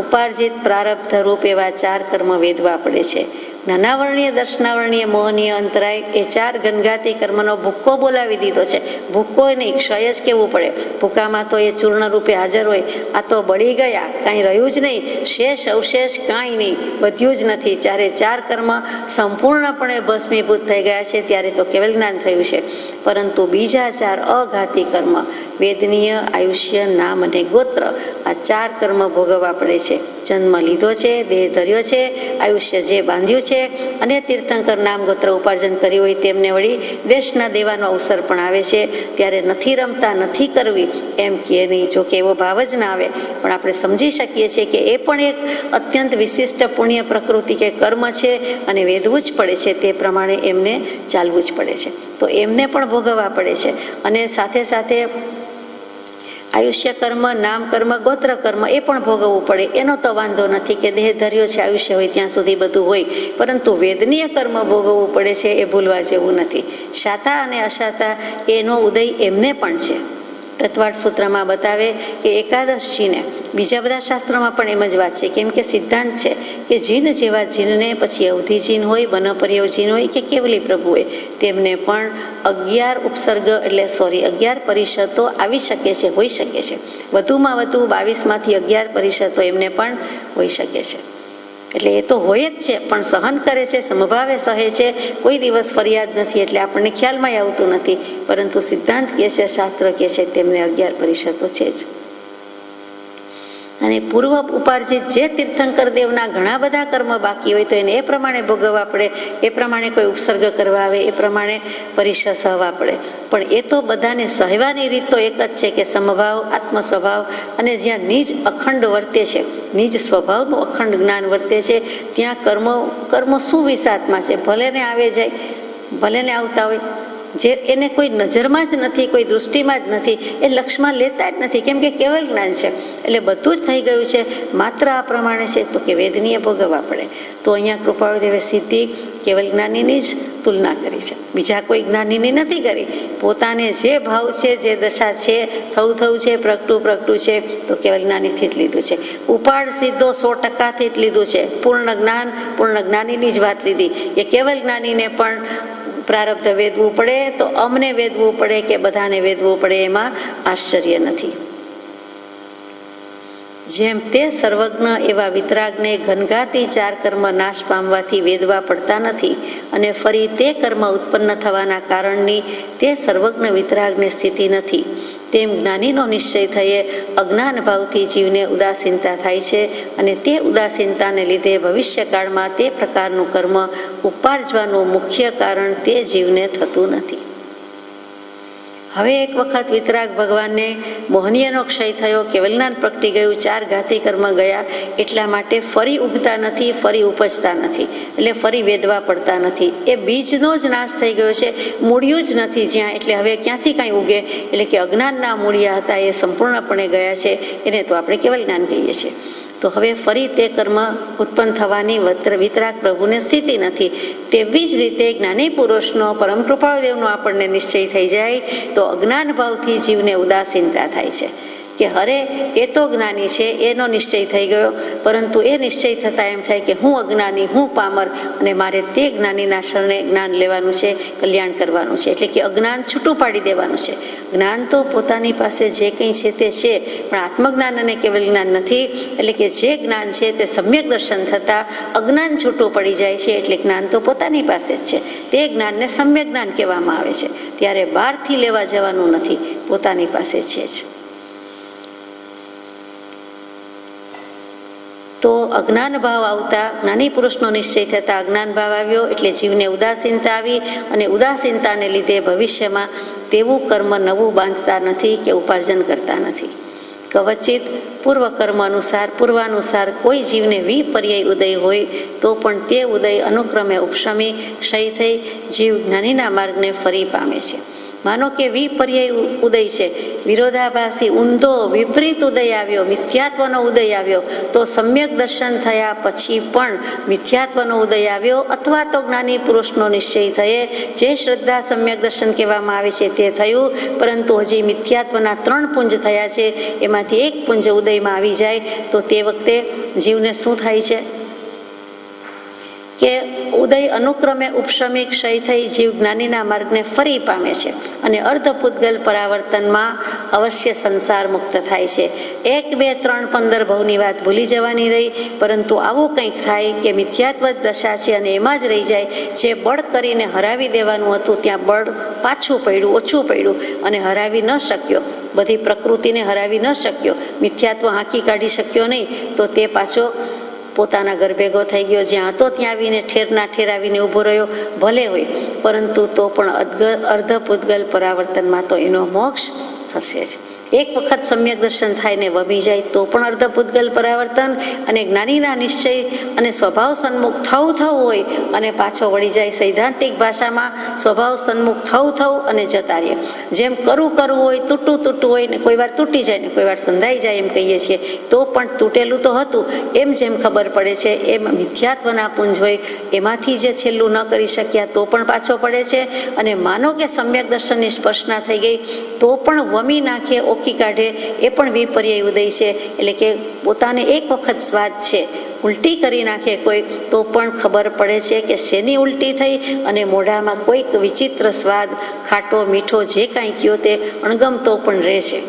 ઉપાર્જિત પ્રારબ્ધ રૂપ એવા 4 કર્મ વેદવા પડે છે. નાનાવર્ણીય, દર્શનાવર્ણીય, મોહનીય, અંતરાય એ 4 ગનગાતી કર્મનો ભૂક્કો બોલાવી દીધો છે. ભૂક્કો નહીં, ક્ષય જ કહેવું પડે. ભૂકામાં તો એ ચૂર્ણ રૂપે હાજર હોય. આ તો બળી ગયા, કાંઈ રહ્યું જ નહીં, શેષ અવશેષ કાંઈ નહીં, વધ્યું જ નથી. જ્યારે 4 કર્મ સંપૂર્ણપણે ભસ્મીભૂત થઈ ગયા છે ત્યારે તો કેવલ જ્ઞાન થયું છે. પરંતુ બીજા 4 અઘાતી કર્મ, વેદનીય, આયુષ્ય, નામ અને ગોત્ર, આ 4 કર્મ ભોગવવા પડે છે. જન્મ લીધો છે, દેહ ધર્યો છે, આયુષ્ય જે બાંધ્યું છે, અને તીર્થંકર નામ ગોત્ર ઉપાર્જન કર્યું હોય તેમને વળી દેશના દેવાનો અવસર પણ આવે છે. ત્યારે નથી રમતા, નથી કરવી એમ કે નહીં. જો કે એવો ભાવ જ ના આવે, પણ આપણે સમજી શકીએ છીએ કે એ પણ એક અત્યંત વિશિષ્ટ પુણ્ય પ્રકૃતિ કે કર્મ છે અને વેદવું જ પડે છે. તે પ્રમાણે એમને ચાલવું જ પડે છે. તો એમને પણ ભોગવવા પડે છે. અને સાથે સાથે આયુષ્ય કર્મ, નામ કર્મ, ગોત્ર કર્મ એ પણ ભોગવવું પડે. એનો તો વાંધો નથી કે દેહ ધર્યો છે, આયુષ્ય હોય ત્યાં સુધી બધું હોય. પરંતુ વેદનીય કર્મ ભોગવવું પડે છે એ ભૂલવા જેવું નથી. શાતા અને અશાતા એનો ઉદય એમને પણ છે. તત્વાર્થ સૂત્રમાં બતાવે કે એકાદશજીને, બીજા બધા શાસ્ત્રોમાં પણ એમ જ વાત છે. કેમ કે સિદ્ધાંત છે કે જીન જેવા જીનને, પછી અવધિ જીન હોય, વનપર્યવ જીન હોય કે કેવલી પ્રભુ હોય, તેમને પણ 11 ઉપસર્ગ એટલે 11 પરિષદો આવી શકે છે, હોઈ શકે છે. વધુમાં વધુ 22માંથી 11 પરિષદો એમને પણ હોઈ શકે છે. એટલે એ તો હોય જ છે, પણ સહન કરે છે, સમભાવે સહે છે, કોઈ દિવસ ફરિયાદ નથી. એટલે આપણને ખ્યાલમાં આવતું નથી. પરંતુ સિદ્ધાંત કહે છે, શાસ્ત્ર કહે છે, તેમને 11 પરિષદો છે જ. અને પૂર્વ ઉપાર્જિત જે તીર્થંકર દેવના ઘણા બધા કર્મ બાકી હોય તો એને એ પ્રમાણે ભોગવવા પડે, એ પ્રમાણે કોઈ ઉપસર્ગ કરવા આવે, એ પ્રમાણે પરિષદ સહવા પડે. પણ એ તો બધાને સહેવાની રીત તો એક જ છે કે સમભાવ, આત્મ સ્વભાવ, અને જ્યાં નિજ અખંડ વર્તે છે, નિજ સ્વભાવનું અખંડ જ્ઞાન વર્તે છે, ત્યાં કર્મો સુવિસાતમાં છે. ભલે ને આવે જાય, ભલે ને આવતા હોય, જે એને કોઈ નજરમાં જ નથી, કોઈ દૃષ્ટિમાં જ નથી, એ લક્ષમાં લેતા જ નથી. કેમ કે કેવલ જ્ઞાન છે એટલે બધું જ થઈ ગયું છે. માત્ર આ પ્રમાણે છે તો કે વેદનીય ભોગવવા પડે. તો અહીંયા કૃપાળુદેવે સીધી કેવલ જ્ઞાનીની જ તુલના કરી છે, બીજા કોઈ જ્ઞાનીની નથી કરી. પોતાને જે ભાવ છે, જે દશા છે, થવું છે, પ્રગટું છે, તો કેવલ જ્ઞાનીથી જ લીધું છે. ઉપાડ સીધો 100%થી જ લીધું છે. પૂર્ણ જ્ઞાનીની જ વાત લીધી કે કેવલ જ્ઞાનીને પણ પ્રારબ્ધ વેદવું પડે, તો અમને વેદવું પડે કે બધાને વેદવું પડે એમાં આશ્ચર્ય નથી. જેમ તે સર્વજ્ઞ એવા વિતરાગને ઘનઘાતી 4 કર્મ નાશ પામવાથી વેદવા પડતા નથી અને ફરી તે કર્મ ઉત્પન્ન થવાના કારણની તે સર્વજ્ઞ વિતરાગને સ્થિતિ નથી, તેમ જ્ઞાનીનો નિશ્ચય થયે અજ્ઞાન ભાવથી જીવને ઉદાસીનતા થાય છે અને તે ઉદાસીનતાને લીધે ભવિષ્યકાળમાં તે પ્રકારનું કર્મ ઉપાર્જવાનું મુખ્ય કારણ તે જીવને થતું નથી. હવે એક વખત વિતરાગ ભગવાનને મોહનીયનો ક્ષય થયો, કેવલ જ્ઞાન પ્રગટી ગયું, 4 ઘાતી કર્મ ગયા, એટલા માટે ફરી ઉગતા નથી, ફરી ઉપજતા નથી, એટલે ફરી વેદવા પડતા નથી. એ બીજનો જ નાશ થઈ ગયો છે, મૂળિયું જ નથી જ્યાં. એટલે હવે ક્યાંથી કાંઈ ઉગે? એટલે કે અજ્ઞાનના મૂળિયા હતા એ સંપૂર્ણપણે ગયા છે. એને તો આપણે કેવલ જ્ઞાન કહીએ છીએ. તો હવે ફરી તે કર્મ ઉત્પન્ન થવાની વિતરાગ પ્રભુને સ્થિતિ નથી. તેવી જ રીતે જ્ઞાની પુરુષનો, પરમ કૃપાળુદેવનો આપણને નિશ્ચય થઈ જાય તો અજ્ઞાન ભાવથી જીવને ઉદાસીનતા થાય છે. કે અરે એ તો જ્ઞાની છે, એનો નિશ્ચય થઈ ગયો, પરંતુ એ નિશ્ચય થતાં એમ થાય કે હું અજ્ઞાની, હું પામર, અને મારે તે જ્ઞાનીના શરણે જ્ઞાન લેવાનું છે, કલ્યાણ કરવાનું છે. એટલે કે અજ્ઞાન છૂટું પાડી દેવાનું છે. જ્ઞાન તો પોતાની પાસે જે કંઈ છે તે છે, પણ આત્મજ્ઞાન અને કેવલ જ્ઞાન નથી. એટલે કે જે જ્ઞાન છે તે સમ્યક દર્શન થતાં અજ્ઞાન છૂટું પડી જાય છે. એટલે જ્ઞાન તો પોતાની પાસે જ છે. તે જ્ઞાનને સમ્યક જ્ઞાન કહેવામાં આવે છે. ત્યારે બહારથી લેવા જવાનું નથી, પોતાની પાસે છે જ. તો અજ્ઞાન ભાવ આવતા જ્ઞાની પુરુષનો નિશ્ચય થતા અજ્ઞાન ભાવ આવ્યો, એટલે જીવને ઉદાસીનતા આવી, અને ઉદાસીનતાને લીધે ભવિષ્યમાં તેવું કર્મ નવું બાંધતા નથી કે ઉપાર્જન કરતા નથી. કવચિત પૂર્વકર્મ અનુસાર પૂર્વાનુસાર કોઈ જીવને વિપર્યાય ઉદય હોય તો પણ તે ઉદય અનુક્રમે ઉપશમી ક્ષય થઈ જીવ જ્ઞાનીના માર્ગને ફરી પામે છે. માનો કે વિપર્યાય ઉદય છે, વિરોધાભાસી ઊંધો વિપરીત ઉદય આવ્યો, મિથ્યાત્વનો ઉદય આવ્યો, તો સમ્યક દર્શન થયા પછી પણ મિથ્યાત્વનો ઉદય આવ્યો, અથવા તો જ્ઞાની પુરુષનો નિશ્ચય થયે જે શ્રદ્ધા સમ્યક દર્શન કહેવામાં આવે છે તે થયું, પરંતુ હજી મિથ્યાત્વના 3 પુંજ થયા છે, એમાંથી એક પુંજ ઉદયમાં આવી જાય તો તે વખતે જીવને શું થાય છે કે ઉદય અનુક્રમે ઉપશમી ક્ષય થઈ જીવ જ્ઞાનીના માર્ગને ફરી પામે છે, અને અર્ધપૂતગલ પરાવર્તનમાં અવશ્ય સંસાર મુક્ત થાય છે. 1, 2, 3, 15 ભવની વાત ભૂલી જવાની રહી, પરંતુ આવું કંઈક થાય કે મિથ્યાત્વ દશા છે અને એમાં જ રહી જાય. જે બળ કરીને હરાવી દેવાનું હતું ત્યાં બળ પાછું પડ્યું, ઓછું પડ્યું, અને હરાવી ન શક્યો, બધી પ્રકૃતિને હરાવી ન શક્યો, મિથ્યાત્વ હાંકી કાઢી શક્યો નહીં, તો તે પાછો પોતાના ઘર ભેગો થઈ ગયો. જ્યાં હતો ત્યાં આવીને ઠેરના ઠેર આવીને ઊભો રહ્યો, ભલે હોય, પરંતુ તો પણ અર્ધપૂતગલ પરાવર્તનમાં તો એનો મોક્ષ થશે જ. એક વખત સમ્યક દર્શન થાય ને વમી જાય તો પણ અર્ધપૂતગલ પરાવર્તન, અને જ્ઞાનીના નિશ્ચય અને સ્વભાવ સન્મુખ થવું હોય અને પાછો વળી જાય. સૈદ્ધાંતિક ભાષામાં સ્વભાવ સન્મુખ થવું અને જતા રહે. જેમ કરવું હોય, તૂટું હોય ને કોઈ વાર તૂટી જાય ને કોઈ વાર સંધાઈ જાય એમ કહીએ છીએ, તો પણ તૂટેલું તો હતું એમ જેમ ખબર પડે છે, એમ મિથ્યાત્વના પુંજ હોય એમાંથી જે છેલ્લું ન કરી શક્યા તો પણ પાછો પડે છે. અને માનો કે સમ્યક દર્શનની સ્પર્શના થઈ ગઈ તો પણ વમી નાખે, ઓકી કાઢે, એ પણ વિપર્યાય ઉદય છે. એટલે કે પોતાને એક વખત સ્વાદ છે, ઉલટી કરી નાખે કોઈ તો પણ ખબર પડે છે કે શેની ઉલટી થઈ, અને મોઢામાં કોઈક વિચિત્ર સ્વાદ, ખાટો મીઠો જે કાંઈ કયો તે અણગમતો પણ રહે છે.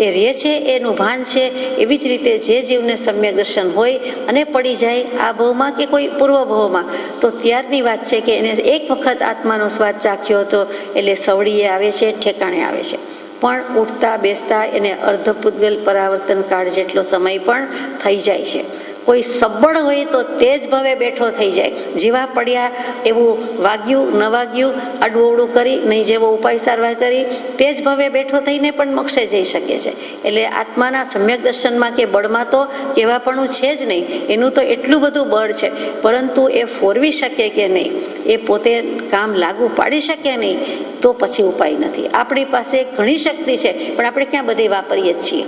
એ રહે છે એનું ભાન છે. એવી જ રીતે જે જીવને સમ્યક દર્શન હોય અને પડી જાય આ ભવમાં કે કોઈ પૂર્વ ભવમાં, તો ત્યારની વાત છે કે એને એક વખત આત્માનો સ્વાદ ચાખ્યો હતો, એટલે સવડીએ આવે છે, ઠેકાણે આવે છે. પણ ઉઠતા બેસતા એને અર્ધપૂતગલ પરાવર્તન કાળ જેટલો સમય પણ થઈ જાય છે. કોઈ સબળ હોય તો તે જ ભવે બેઠો થઈ જાય. જેવા પડ્યા એવું વાગ્યું ન વાગ્યું, આડું કરી નહીં, જેવો ઉપાય સારવાર કરી તે જ ભવે બેઠો થઈને પણ મોક્ષે જઈ શકે છે. એટલે આત્માના સમ્યક દર્શનમાં કે બળમાં તો કેવાપણું છે જ નહીં. એનું તો એટલું બધું બળ છે, પરંતુ એ ફોરવી શકે કે નહીં, એ પોતે કામ લાગુ પાડી શકે નહીં, તો પછી ઉપાય નથી. આપણી પાસે ઘણી શક્તિ છે, પણ આપણે ક્યાં બધી વાપરીએ જ છીએ.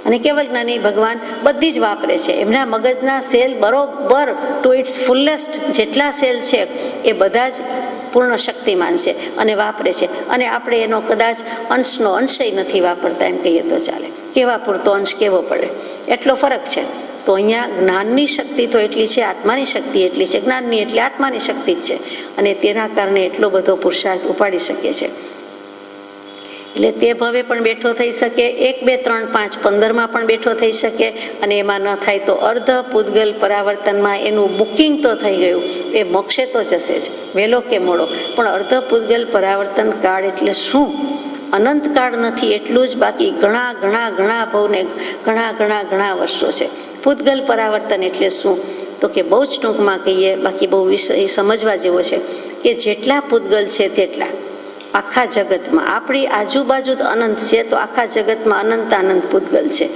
અને કેવલ જ્ઞાની ભગવાન બધી જ વાપરે છે. એમના મગજના સેલ બરોબર ટુ ઇટ્સ ફુલેસ્ટ જેટલા સેલ છે એ બધા જ પૂર્ણ શક્તિમાન છે અને વાપરે છે. અને આપણે એનો કદાચ અંશનો અંશય નથી વાપરતા એમ કહીએ તો ચાલે. કેવા પૂરતો અંશ કેવો પડે એટલો ફરક છે. તો અહીંયા જ્ઞાનની શક્તિ તો એટલી છે, આત્માની શક્તિ એટલી છે. જ્ઞાનની એટલે આત્માની શક્તિ જ છે, અને તેના કારણે એટલો બધો પુરુષાર્થ ઉપાડી શકે છે. એટલે તે ભવે પણ બેઠો થઈ શકે, 1, 2, 3, 5, 15માં પણ બેઠો થઈ શકે, અને એમાં ન થાય તો અર્ધ પૂતગલ પરાવર્તનમાં એનું બુકિંગ તો થઈ ગયું, એ મોક્ષે તો જશે જ, વહેલો કે મોડો. પણ અર્ધ પૂતગલ પરાવર્તન કાળ એટલે શું? અનંત કાળ નથી એટલું જ, બાકી ઘણા ભવને ઘણા વર્ષો છે. પૂતગલ પરાવર્તન એટલે શું? તો કે બહુ જ ટૂંકમાં કહીએ, બાકી બહુ વિષય સમજવા જેવો છે કે જેટલા પૂતગલ છે તેટલા આખા જગતમાં, આપણી આજુબાજુ તો અનંત છે, તો આખા જગતમાં અનંત પૂતગલ છે.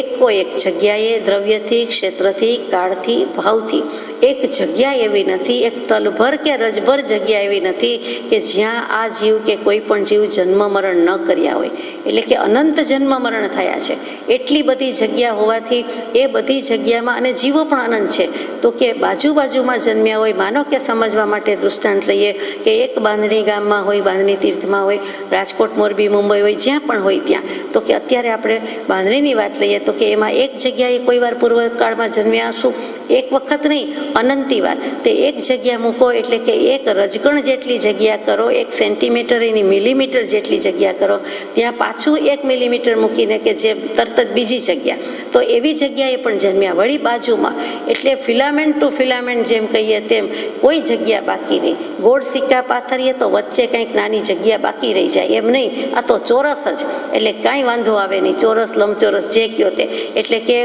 એકો એક જગ્યાએ દ્રવ્યથી, ક્ષેત્રથી, કાળથી, ભાવથી એક જગ્યા એવી નથી, એક તલભર કે રજભર જગ્યા એવી નથી કે જ્યાં આ જીવ કે કોઈ પણ જીવ જન્મ મરણ ન કર્યા હોય. એટલે કે અનંત જન્મ મરણ થયા છે. એટલી બધી જગ્યા હોવાથી એ બધી જગ્યામાં, અને જીવો પણ અનંત છે, તો કે બાજુમાં જન્મ્યા હોય. માનો કે સમજવા માટે દૃષ્ટાંત લઈએ કે એક બાંધણી ગામમાં હોય, બાંધણી તીર્થમાં હોય, રાજકોટ, મોરબી, મુંબઈ હોય, જ્યાં પણ હોય ત્યાં, તો કે અત્યારે આપણે બાંધણીની વાત લઈએ તો કે એમાં એક જગ્યાએ કોઈ વાર પૂર્વકાળમાં જન્મ્યા હશું, એક વખત નહીં, અનંતી વાર. તે એક જગ્યા મૂકો એટલે કે એક રજગણ જેટલી જગ્યા કરો, 1 સેન્ટીમીટર એની મિલીમીટર જેટલી જગ્યા કરો, ત્યાં પાછું 1 મિલીમીટર મૂકીને કે જે તરત જ બીજી જગ્યા, તો એવી જગ્યાએ પણ જન્મ્યા વળી બાજુમાં. એટલે ફિલામેન્ટ ટુ ફિલામેન્ટ જેમ કહીએ તેમ કોઈ જગ્યા બાકી નહીં. ગોળ સિક્કા પાથરીએ તો વચ્ચે કંઈક નાની જગ્યા બાકી રહી જાય, એમ નહીં. આ તો ચોરસ જ, એટલે કાંઈ વાંધો આવે નહીં, ચોરસ લંબચોરસ જે કયો તે. એટલે કે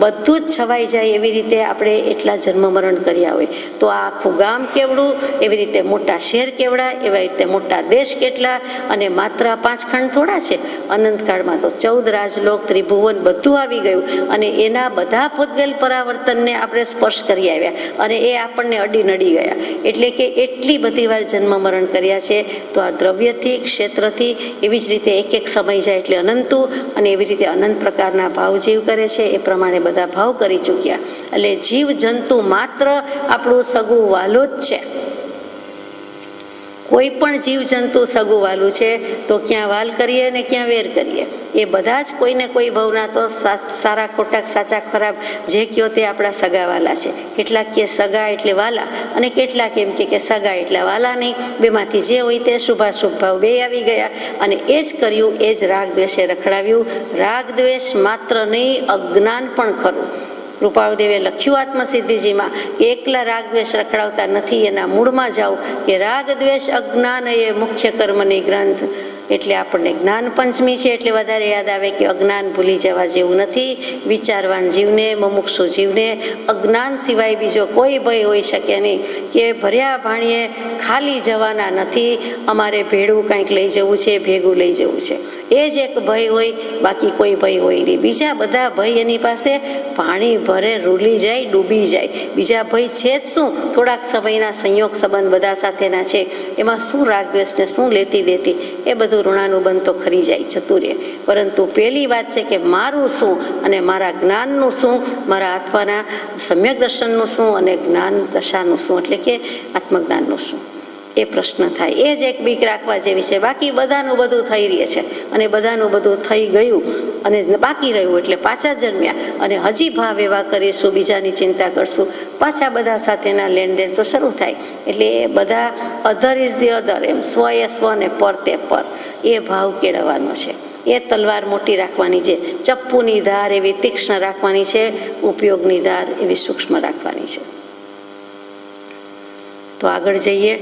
બધું જ છવાઈ જાય એવી રીતે આપણે એટલા જન્મ મરણ કર્યા હોય. તો આ આખું ગામ કેવડું, એવી રીતે મોટા શહેર કેવડા, એવી રીતે મોટા દેશ કેટલા, અને માત્ર 5 ખંડ થોડા છે. અનંતકાળમાં તો 14 રાજલોક, ત્રિભુવન બધું આવી ગયું, અને એના બધા ભૂતગલ પરાવર્તનને આપણે સ્પર્શ કરી આવ્યા, અને એ આપણને અડી નડી ગયા. એટલે કે એટલી બધી વાર જન્મ મરણ કર્યા છે. તો આ દ્રવ્યથી, ક્ષેત્રથી, એવી જ રીતે એક સમય જાય એટલે અનંતું, અને એવી રીતે અનંત પ્રકારના ભાવ જીવ કરે છે. એ પ્રમાણે બધા ભાવ કરી ચૂક્યા. એટલે જીવ જંતુ માત્ર આપણું સગું વાલું જ છે. કોઈ પણ જીવ જંતુ સગું વાલું છે, તો ક્યાં વાલ કરીએ ને ક્યાં વેર કરીએ. એ બધા જ કોઈને કોઈ ભાવના તો સારા ખોટા, સાચા ખરાબ જે કયો તે આપણા સગાવાલા છે. કેટલાક કે સગા એટલે વાલા, અને કેટલાક એમ કે સગા એટલે વાલા નહીં. બેમાંથી જે હોય તે શુભાશુભ ભાવ બે આવી ગયા, અને એ જ કર્યું, એ જ રાગ દ્વેષે રખડાવ્યું. રાગ દ્વેષ માત્ર નહીં, અજ્ઞાન પણ ખરું. કૃપાળુદેવે લખ્યું આત્મસિદ્ધિજીમાં કે એકલા રાગ દ્વેષ રખડાવતા નથી, એના મૂળમાં જાઓ કે રાગ દ્વેષ અજ્ઞાન એ મુખ્ય કર્મની ગ્રંથ. એટલે આપણને જ્ઞાન પંચમી છે એટલે વધારે યાદ આવે કે અજ્ઞાન ભૂલી જવા જેવું નથી. વિચારવાન જીવને, મુમુક્ષુ જીવને અજ્ઞાન સિવાય બીજો કોઈ ભય હોઈ શકે નહીં. કે ભર્યા ભાણીએ ખાલી જવાના નથી, અમારે ભેળું કંઈક લઈ જવું છે, ભેગું લઈ જવું છે, એ જ એક ભય હોય, બાકી કોઈ ભય હોય નહીં. બીજા બધા ભય એની પાસે પાણી ભરે રૂલી જાય, ડૂબી જાય. બીજા ભય છે જ શું? થોડાક સમયના સંયોગ સંબંધ બધા સાથેના છે, એમાં શું રાગ દ્વેષને શું લેતી દેતી, એ બધું ઋણાનુબંધ તો ખરી જાય, જતું રહે. પરંતુ પહેલી વાત છે કે મારું શું અને મારા જ્ઞાનનું શું, મારા આત્માના સમ્યક દર્શનનું શું અને જ્ઞાન દશાનું શું, એટલે કે આત્મજ્ઞાનનું શું, એ પ્રશ્ન થાય. એ જ એક બીક રાખવા જેવી છે. બાકી બધાનું બધું થઈ રહે છે, અને બધાનું બધું થઈ ગયું અને બાકી રહ્યું એટલે પાછા જન્મ્યા, અને હજી ભાવ એવા કરીશું, બીજાની ચિંતા કરશું, પાછા બધા સાથેના લેણદેણ તો શરૂ થાય. એટલે એ બધા અધર ઇઝ ધી અધર, એમ સ્વ એ સ્વ ને પર તે પર, એ ભાવ કેળવવાનો છે. એ તલવાર મોટી રાખવાની છે, ચપ્પુની ધાર એવી તીક્ષ્ણ રાખવાની છે, ઉપયોગની ધાર એવી સૂક્ષ્મ રાખવાની છે. તો આગળ જઈએ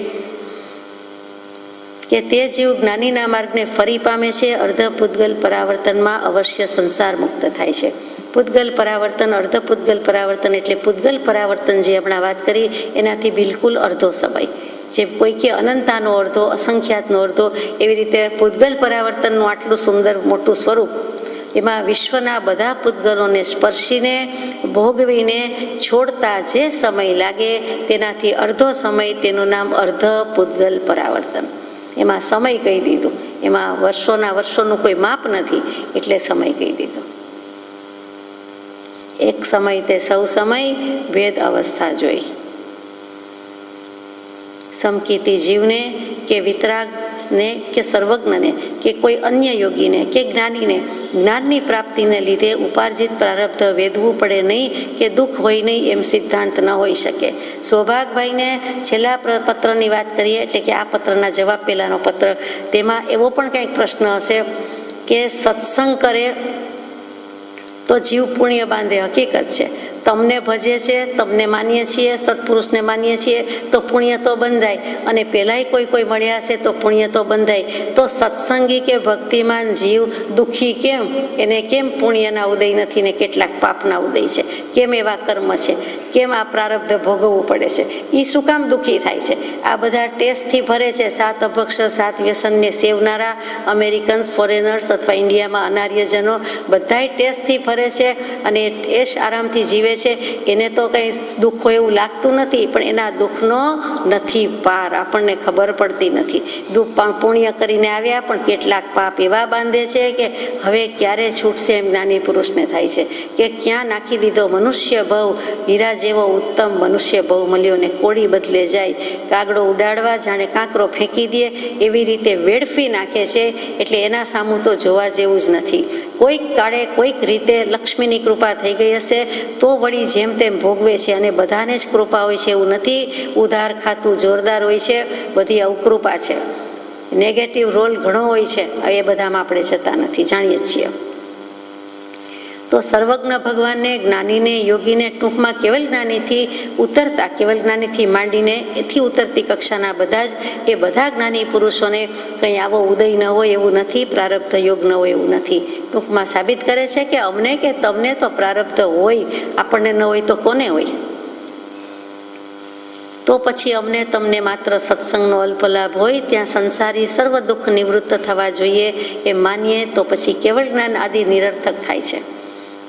કે તે જીવ જ્ઞાનીના માર્ગને ફરી પામે છે, અર્ધ પૂતગલ પરાવર્તનમાં અવશ્ય સંસાર મુક્ત થાય છે. પૂતગલ પરાવર્તન, અર્ધ પૂતગલ પરાવર્તન એટલે પૂતગલ પરાવર્તન જે હમણાં વાત કરી એનાથી બિલકુલ અડધો સમય. જે કોઈ કે અનંતાનો અડધો, અસંખ્યાતનો અડધો, એવી રીતે પૂતગલ પરાવર્તનનું આટલું સુંદર મોટું સ્વરૂપ. એમાં વિશ્વના બધા પૂતગલોને સ્પર્શીને ભોગવીને છોડતા જે સમય લાગે તેનાથી અડધો સમય, તેનું નામ અર્ધ પૂતગલ પરાવર્તન. એમાં સમય કહી દીધું, એમાં વર્ષોનું કોઈ માપ નથી, એટલે સમય કહી દીધો. એક સમય તે સૌ સમય, ભેદ અવસ્થા જોઈ. સમકીતી જીવને કે વિતરાગને કે સર્વજ્ઞને કે કોઈ અન્ય યોગીને કે જ્ઞાનીને જ્ઞાનની પ્રાપ્તિને લીધે ઉપાર્જિત પ્રારબ્ધ વેધવું પડે નહીં કે દુઃખ હોય નહીં, એમ સિદ્ધાંત ન હોઈ શકે. સૌભાગભાઈને છેલ્લા પત્રની વાત કરીએ, એટલે કે આ પત્રના જવાબ પહેલાનો પત્ર, તેમાં એવો પણ કંઈક પ્રશ્ન હશે કે સત્સંગ કરે તો જીવ પુણ્ય બાંધે, હકીકત છે, તમને ભજે છે, તમને માનીએ છીએ, સત્પુરુષને માનીએ છીએ તો પુણ્ય તો બંધાય, અને પહેલાંય કોઈ મળ્યા હશે તો પુણ્ય તો બંધાય. તો સત્સંગી કે ભક્તિમાન જીવ દુઃખી કેમ? એને કેમ પુણ્યના ઉદય નથી ને કેટલાક પાપના ઉદય છે? કેમ એવા કર્મ છે? કેમ આ પ્રારબ્ધ ભોગવવું પડે છે? એ શું કામ દુઃખી થાય છે? આ બધા ટેસ્ટથી ભરે છે. 7 અભક્ષ 7 વ્યસનને સેવનારા અમેરિકન્સ, ફોરેનર્સ અથવા ઇન્ડિયામાં અનાર્યજનો બધાય ટેસ્ટથી ભરે છે અને એશ આરામથી જીવે છે. એને તો કંઈ દુઃખ હોય એવું લાગતું નથી, પણ એના દુઃખનો નથી પાર, આપણને ખબર પડતી નથી. દુઃખ પણ પુણ્ય કરીને આવ્યા, પણ કેટલાક પાપ એવા બાંધે છે કે હવે ક્યારે છૂટશે એમ જ્ઞાની પુરુષને થાય છે કે ક્યાં નાખી દીધો મનુષ્ય ભવ, હીરા જેવો ઉત્તમ મનુષ્ય ભવ મળ્યો ને કોડી બદલે જાય. કાગડો ઉડાડવા જાણે કાંકરો ફેંકી દે એવી રીતે વેડફી નાખે છે. એટલે એના સામું તો જોવા જેવું જ નથી. કોઈક કાળે કોઈક રીતે લક્ષ્મીની કૃપા થઈ ગઈ હશે તો વળી જેમ તેમ ભોગવે છે, અને બધાને જ કૃપા હોય છે એવું નથી. ઉધાર ખાતું જોરદાર હોય છે, બધી અવકૃપા છે. નેગેટિવ રોલ ઘણો હોય છે, એ બધામાં આપણે જતા નથી, જાણીએ છીએ. તો સર્વજ્ઞ ભગવાનને, જ્ઞાનીને, યોગીને, ટૂંકમાં કેવલ જ્ઞાનીથી ઉતરતા, કેવલ જ્ઞાનીથી માંડીને એથી ઉતરતી કક્ષાના બધા જ એ બધા જ્ઞાની પુરુષોને કંઈ આવો ઉદય ન હોય એવું નથી, પ્રારબ્ધ યોગ ન હોય એવું નથી. ટૂંકમાં સાબિત કરે છે કે અમને કે તમને તો પ્રારબ્ધ હોય, આપણને ન હોય તો કોને હોય? તો પછી અમને તમને માત્ર સત્સંગનો અલ્પ લાભ હોય, ત્યાં સંસારી સર્વ દુઃખ નિવૃત્ત થવા જોઈએ એમ માનીએ તો પછી કેવળ જ્ઞાન આદિ નિરર્થક થાય છે.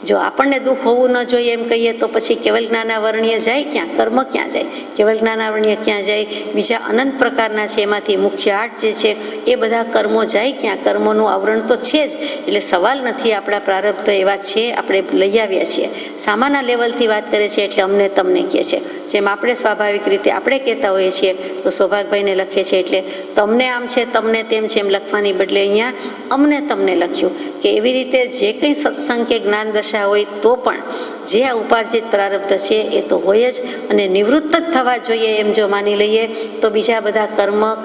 જો આપણને દુઃખ હોવું ન જોઈએ એમ કહીએ તો પછી કેવલ જ્ઞાનાવરણીય જાય ક્યાં? કર્મ ક્યાં જાય? કેવલ જ્ઞાનાવરણીય ક્યાં જાય? બીજા અનંત પ્રકારના છે, એમાંથી મુખ્ય 8 જે છે એ બધા કર્મો જાય ક્યાં? કર્મોનું આવરણ તો છે જ, એટલે સવાલ નથી. આપણા પ્રારબ્ધ એવા છે, આપણે લઈ આવ્યા છીએ. સામાન્ય લેવલથી વાત કરે છે એટલે અમને તમને કહે છે. જેમ આપણે સ્વાભાવિક રીતે આપણે કહેતા હોઈએ છીએ તો સૌભાગભાઈને લખે છે એટલે તમને આમ છે, તમને તેમ છે એમ લખવાની બદલે અહીંયા અમને તમને લખ્યું કે એવી રીતે જે કંઈ સત્સંગ કે જ્ઞાન દશા હોય તો પણ જે આ ઉપાર્જિત પ્રારબ્ધ છે એ તો હોય જ, અને નિવૃત્ત જ થવા જોઈએ એમ જો માની લઈએ તો બીજા બધા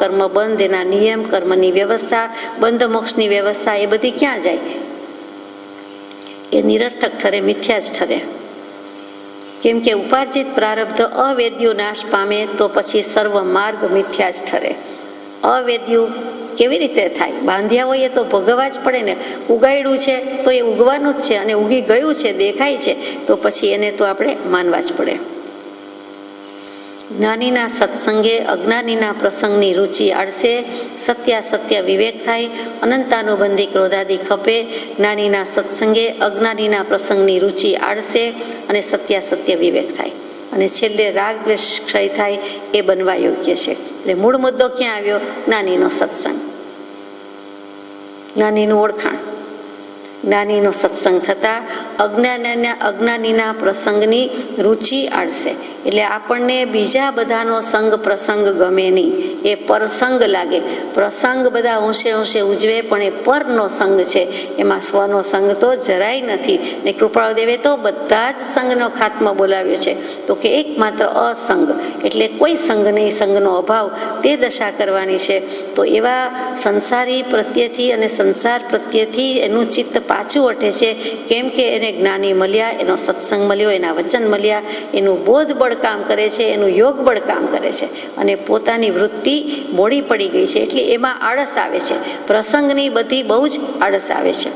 કર્મબંધ, એના નિયમ, કર્મની વ્યવસ્થા, બંધ મોક્ષની વ્યવસ્થા એ બધી ક્યાં જાય? એ નિરર્થક ઠરે, મિથ્યા જ ઠરે. કેમ કે ઉપાર્જિત પ્રારબ્ધ અવેદ્યું નાશ પામે તો પછી સર્વ માર્ગ મિથ્યા જ ઠરે. અવેદ્યું કેવી રીતે થાય? બાંધ્યા હોય તો ભોગવવા જ પડે ને. ઉગાડ્યું છે તો એ ઉગવાનું જ છે, અને ઉગી ગયું છે, દેખાય છે, તો પછી એને તો આપણે માનવા જ પડે. જ્ઞાનીના સત્સંગે અજ્ઞાનીના પ્રસંગની રુચિ આળસે, સત્યાસત્ય વિવેક થાય, અનંતાનુબંધી ક્રોધાદિ ખપે. જ્ઞાનીના સત્સંગે અજ્ઞાનીના પ્રસંગની રુચિ આળસે અને સત્યાસત્ય વિવેક થાય, અને છેલ્લે રાગ દ્વેષ ક્ષય થાય, એ બનવા યોગ્ય છે. એટલે મૂળ મુદ્દો ક્યાં આવ્યો? જ્ઞાનીનો સત્સંગ, જ્ઞાનીનું ઓળખાણ. જ્ઞાનીનો સત્સંગ થતા અજ્ઞાનીના પ્રસંગની રુચિ આળશે. એટલે આપણને બીજા બધાનો સંગ પ્રસંગ ગમે નહીં, એ પરસંગ લાગે. પ્રસંગ બધા હોંશે ઉજવે, પણ એ પરનો સંગ છે, એમાં સ્વનો સંગ તો જરાય નથી. ને કૃપાળુદેવે તો બધા જ સંગનો ખાત્મો બોલાવ્યો છે, તો કે એકમાત્ર અસંગ, એટલે કોઈ સંગ નહીં, સંગનો અભાવ, તે દશા કરવાની છે. તો એવા સંસારી પ્રત્યેથી અને સંસાર પ્રત્યેથી એનું ચિત્ત પાછું હટે છે. કેમ કે એને જ્ઞાની મળ્યા, એનો સત્સંગ મળ્યો, એના વચન મળ્યા, એનું બોધ બળ કામ કરે છે, એનું યોગ બળ કામ કરે છે, અને પોતાની વૃત્તિ મોડી પડી ગઈ છે એટલે એમાં આળસ આવે છે. પ્રસંગની બધી બહુ જ આળસ આવે છે.